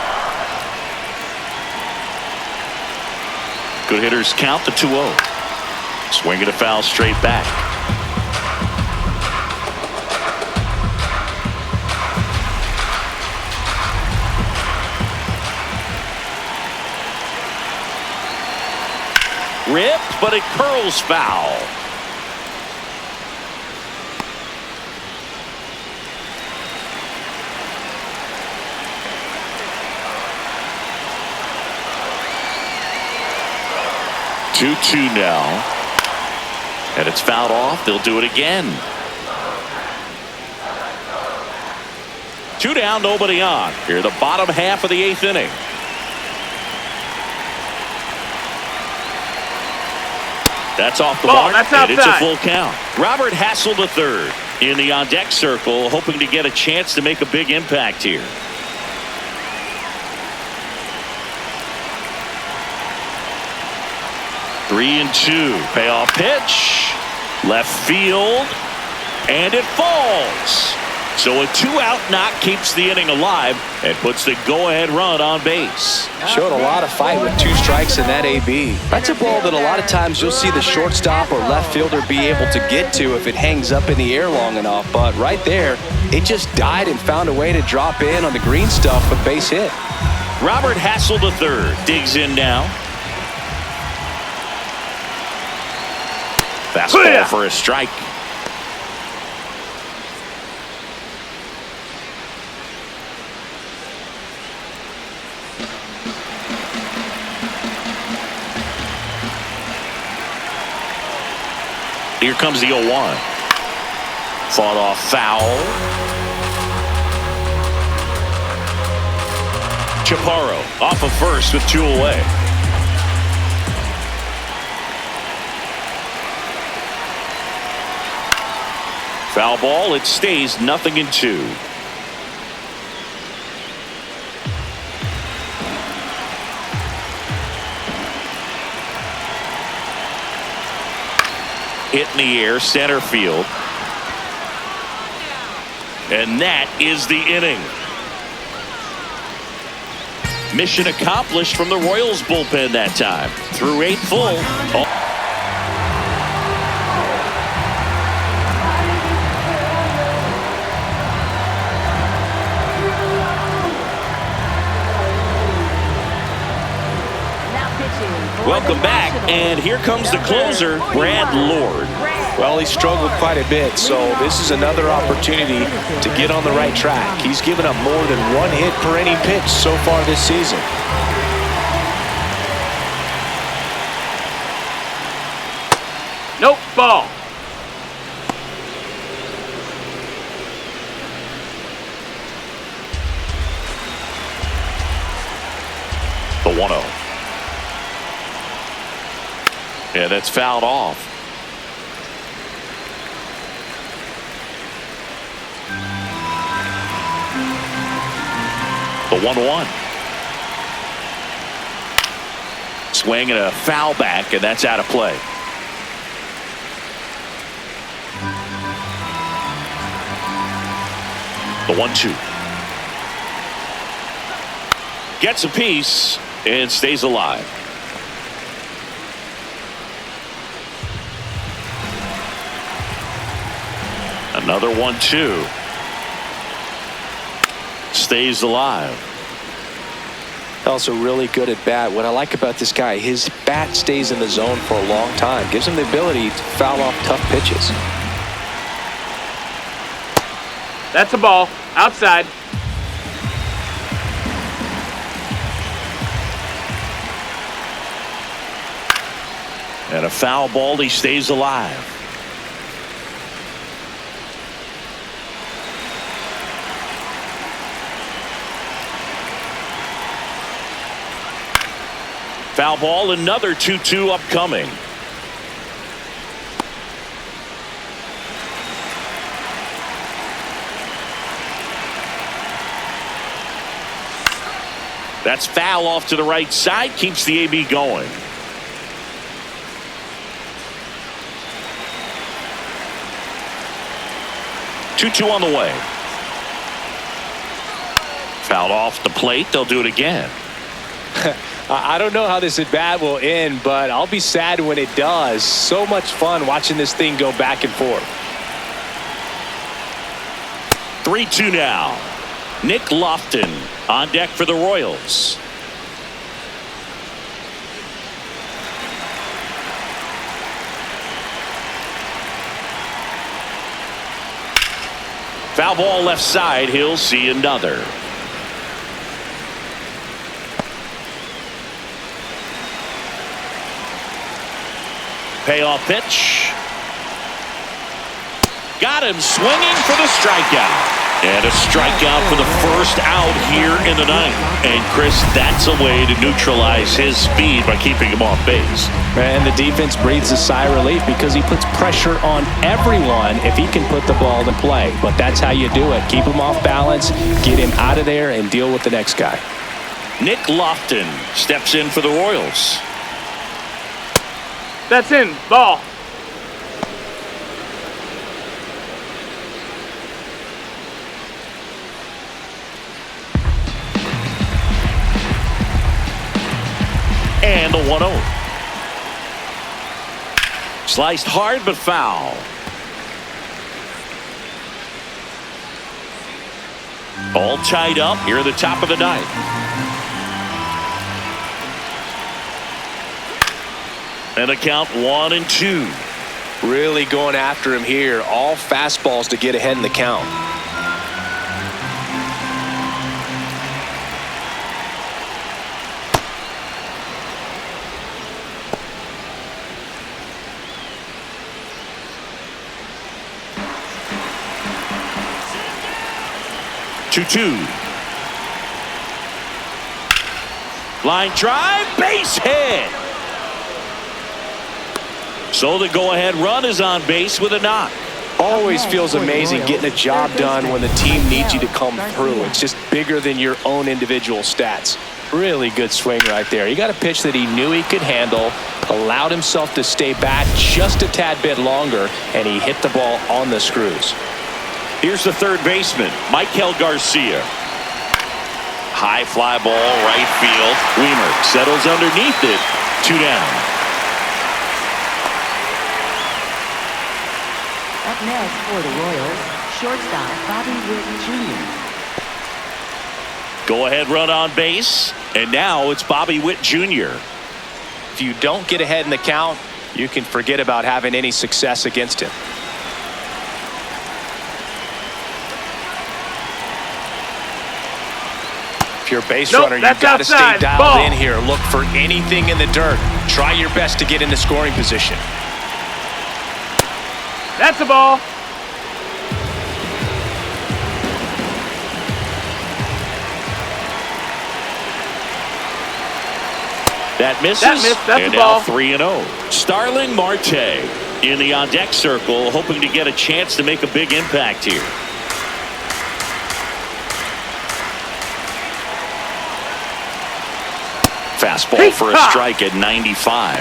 Good hitters count the 2-0. Swinging a foul straight back. Ripped, but it curls foul. Two now. And it's fouled off. They'll do it again. 2 down, nobody on. Here, the bottom half of the 8th inning. That's off the Ball, mark, that's and it's a outside. full count. Robert Hassel III in the on-deck circle, hoping to get a chance to make a big impact here. Three and two. Payoff pitch. Left field. And it falls. So a two-out knock keeps the inning alive and puts the go-ahead run on base. Showed a lot of fight with 2 strikes in that AB. That's a ball that a lot of times you'll see the shortstop or left fielder be able to get to if it hangs up in the air long enough. But right there, it just died and found a way to drop in on the green stuff with base hit. Robert Hassel III digs in now. Fastball for a strike. Here comes the 0-1. Fought off foul. Chaparro off of first with 2 away. Foul ball. It stays 0-2. Hit in the air, center field. And that is the inning. Mission accomplished from the Royals bullpen that time. Through 8 full. Welcome back, and here comes the closer, Brad Lord. Well, he struggled quite a bit, so this is another opportunity to get on the right track. He's given up more than 1 hit per inning pitch so far this season. Nope, ball. The 1-0. Yeah, that's fouled off. The 1-1. Swing and a foul back, and that's out of play. The 1-2. Gets a piece and stays alive. Another 1-2. Stays alive. Also really good at bat. What I like about this guy, his bat stays in the zone for a long time. Gives him the ability to foul off tough pitches. That's a ball. Outside. And a foul ball. He stays alive. Foul ball, another 2-2 upcoming. That's foul off to the right side, keeps the AB going. Two on the way. Fouled off the plate, they'll do it again. I don't know how this at bat will end, but I'll be sad when it does. So much fun watching this thing go back and forth. 3-2 now. Nick Lofton on deck for the Royals. Foul ball left side. He'll see another. Payoff pitch. Got him swinging for the strikeout. And a strikeout for the first out here in the ninth. And Chris, that's a way to neutralize his speed by keeping him off base. And the defense breathes a sigh of relief because he puts pressure on everyone if he can put the ball in play. But that's how you do it. Keep him off balance, get him out of there, and deal with the next guy. Nick Lofton steps in for the Royals. That's in. Ball. And the 1-0. Sliced hard but foul. All tied up here at the top of the ninth. And a count 1-2. Really going after him here. All fastballs to get ahead in the count. Line drive, base hit. So the go-ahead run is on base with a knock. Always feels amazing getting a job done when the team needs you to come through. It's just bigger than your own individual stats. Really good swing right there. He got a pitch that he knew he could handle, allowed himself to stay back just a tad bit longer, and he hit the ball on the screws. Here's the third baseman, Michael Garcia. High fly ball, right field. Weimer settles underneath it. 2 down. Up next for the Royals, shortstop Bobby Witt Jr. Go-ahead run on base, and now it's Bobby Witt Jr. If you don't get ahead in the count, you can forget about having any success against him. If you're a base runner, you've got to stay dialed in here. Look for anything in the dirt. Try your best to get into scoring position. That's a ball. That misses. That's and a ball. Now 3-0. Starling Marte in the on-deck circle, hoping to get a chance to make a big impact here. Fastball for a strike at 95.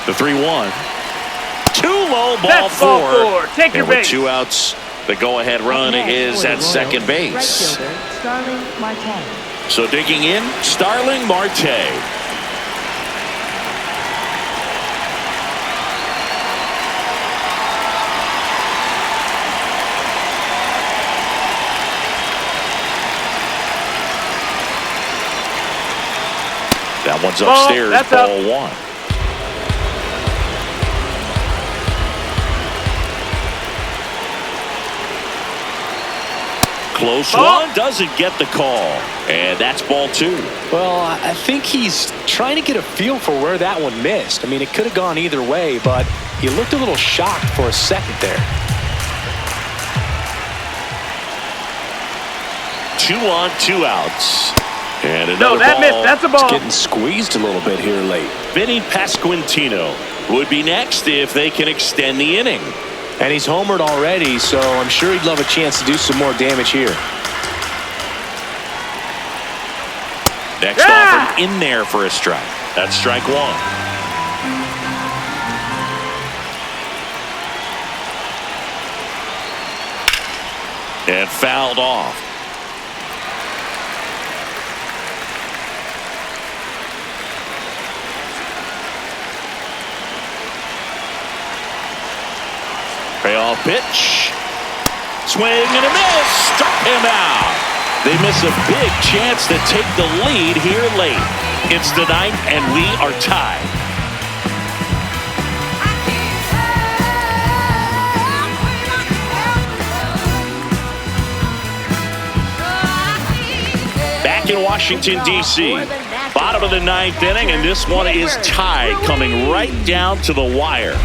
The 3-1. Too low, ball four. Take your base. With 2 outs, the go-ahead run is at second base. Right fielder, Starling Marte. So digging in, Starling Marte. That one's upstairs, ball 1. Close one, doesn't get the call. And that's ball 2. Well, I think he's trying to get a feel for where that one missed. I mean, it could have gone either way, but he looked a little shocked for a second there. 2 on, 2 outs. And another no, that ball. missed. That's a ball. It's getting squeezed a little bit here late. Vinny Pasquantino would be next if they can extend the inning. And he's homered already, so I'm sure he'd love a chance to do some more damage here. Next offer in there for a strike. That's strike 1. And fouled off. Payoff pitch. Swing and a miss. Struck him out. They miss a big chance to take the lead here late. It's the 9th, and we are tied. Back in Washington, D.C., Bottom of the ninth inning, and this one is tied, coming right down to the wire.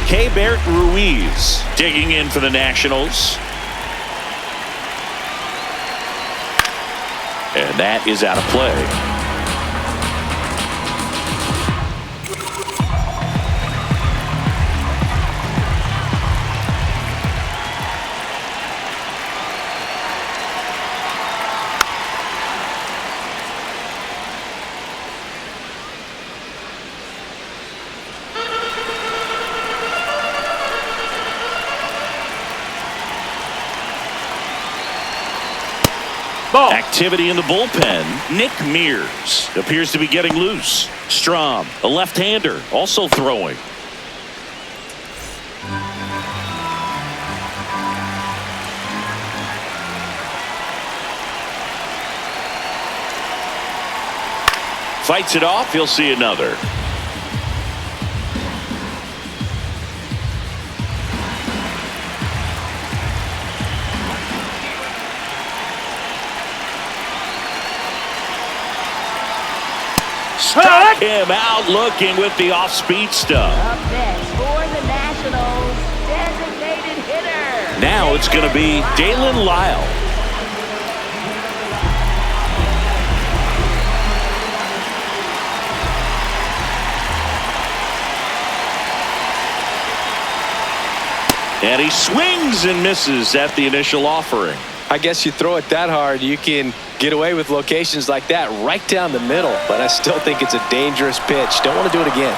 Keibert Ruiz digging in for the Nationals. And that is out of play. Ball. Activity in the bullpen. Nick Mears appears to be getting loose. Strom, a left-hander, also throwing. Fights it off. He'll see another. Struck him out looking with the off-speed stuff. Up next for the Nationals, designated hitter. Now it's going to be Dalen Lyle. And he swings and misses at the initial offering. I guess you throw it that hard, you can get away with locations like that right down the middle. But I still think it's a dangerous pitch. Don't want to do it again.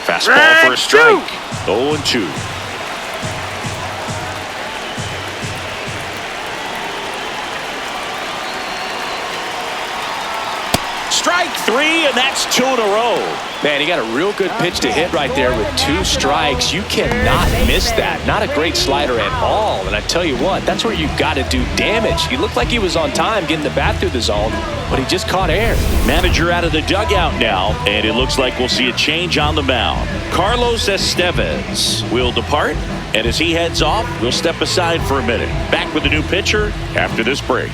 Fastball for a strike. 0-2. Strike three, and that's 2 in a row. Man, he got a real good pitch to hit right there with 2 strikes. You cannot miss that. Not a great slider at all. And I tell you what, that's where you got to do damage. He looked like he was on time getting the bat through the zone, but he just caught air. Manager out of the dugout now, and it looks like we'll see a change on the mound. Carlos Estevez will depart, and as he heads off, we'll step aside for a minute. Back with a new pitcher after this break.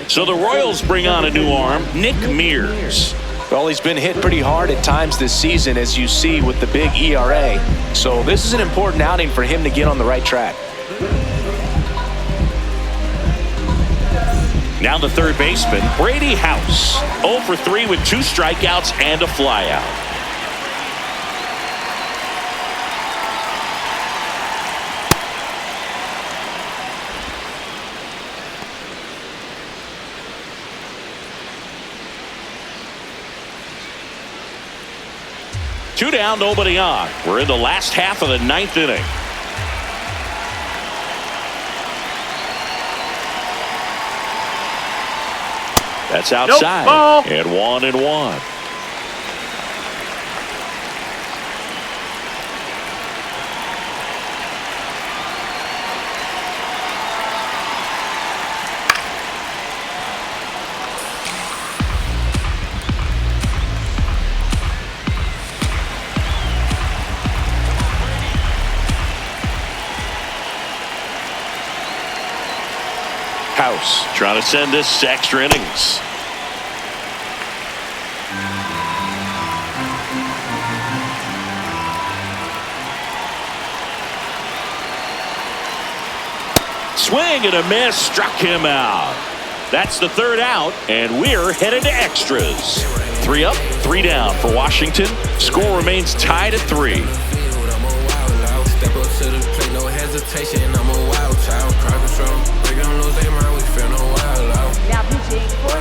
So the Royals bring on a new arm, Nick Mears. Well, he's been hit pretty hard at times this season, as you see with the big ERA. So this is an important outing for him to get on the right track. Now the third baseman, Brady House. 0 for 3 with 2 strikeouts and a flyout. Two down, nobody on. We're in the last half of the ninth inning. That's outside. Nope, and 1-1. House trying to send this to extra innings. Swing and a miss, struck him out. That's the third out, and we're headed to extras. 3 up, 3 down for Washington. Score remains tied at 3.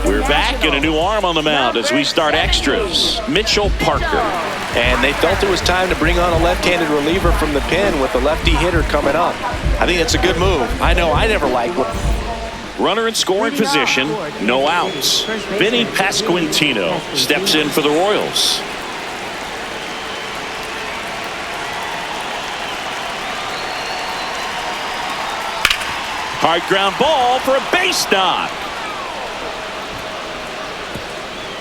We're back and a new arm on the mound as we start extras. Mitchell Parker. And they felt it was time to bring on a left-handed reliever from the pen with the lefty hitter coming up. I think that's a good move. I know I never liked it. Runner in scoring position, no outs. Vinny Pasquantino steps in for the Royals. Hard ground ball for a base knock.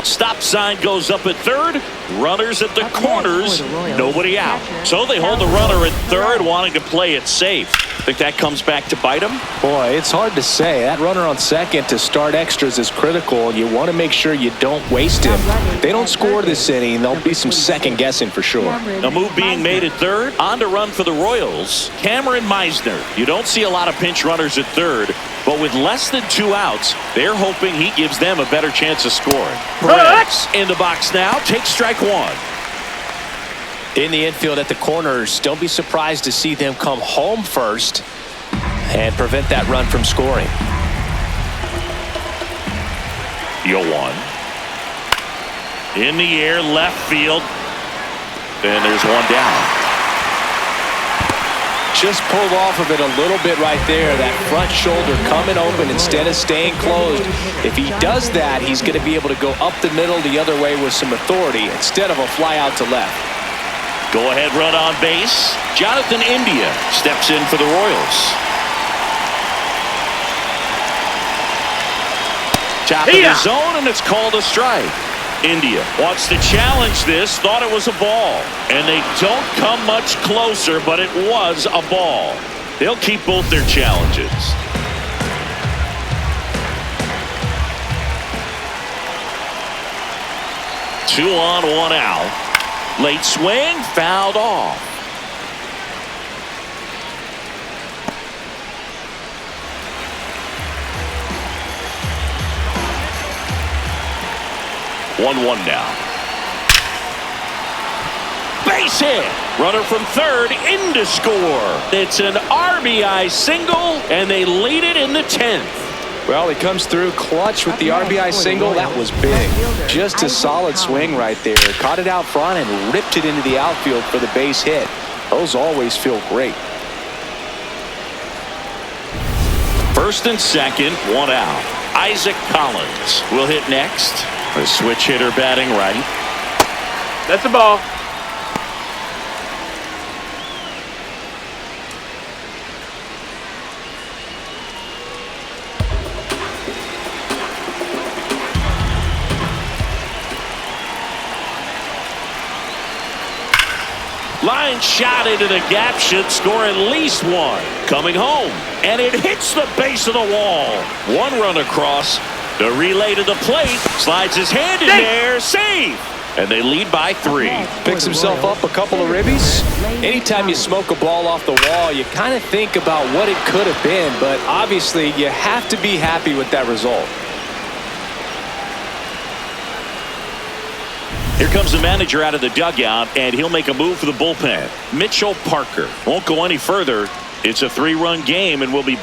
Stop sign goes up at third. Runners at the corners. Nobody out. So they hold the runner at third, wanting to play it safe. Think that comes back to bite them? Boy, it's hard to say. That runner on second to start extras is critical. You want to make sure you don't waste him. If they don't score this inning, there'll be some second guessing for sure. A move being made at third. On to run for the Royals, Cameron Meisner. You don't see a lot of pinch runners at third, but with less than 2 outs, they're hoping he gives them a better chance of scoring. Perez in the box now. Takes strike one. In the infield at the corners, don't be surprised to see them come home first and prevent that run from scoring. 0-1. In the air, left field. And there's one down. Just pulled off of it a little bit right there. That front shoulder coming open instead of staying closed. If he does that, he's going to be able to go up the middle the other way with some authority instead of a fly out to left. Go ahead run on base. Jonathan India steps in for the Royals. Top of the zone, and it's called a strike. India wants to challenge this, thought it was a ball. And they don't come much closer, but it was a ball. They'll keep both their challenges. Two on, one out. Late swing, fouled off. One now. Base hit. Runner from third in to score. It's an RBI single, and they lead it in the 10th. Well, he comes through clutch with the RBI single. That was big. Just a solid swing right there. Caught it out front and ripped it into the outfield for the base hit. Those always feel great. First and second, one out. Isaac Collins will hit next. A switch hitter batting right. That's a ball. Line shot into the gap, should score at least one. Coming home, and it hits the base of the wall. One run across. The relay to the plate. Slides his hand in there. Safe. And they lead by 3. Picks himself up a couple of ribbies. Anytime you smoke a ball off the wall, you kind of think about what it could have been, but obviously you have to be happy with that result. Here comes the manager out of the dugout, and he'll make a move for the bullpen. Mitchell Parker won't go any further. It's a 3-run game, and we'll be back.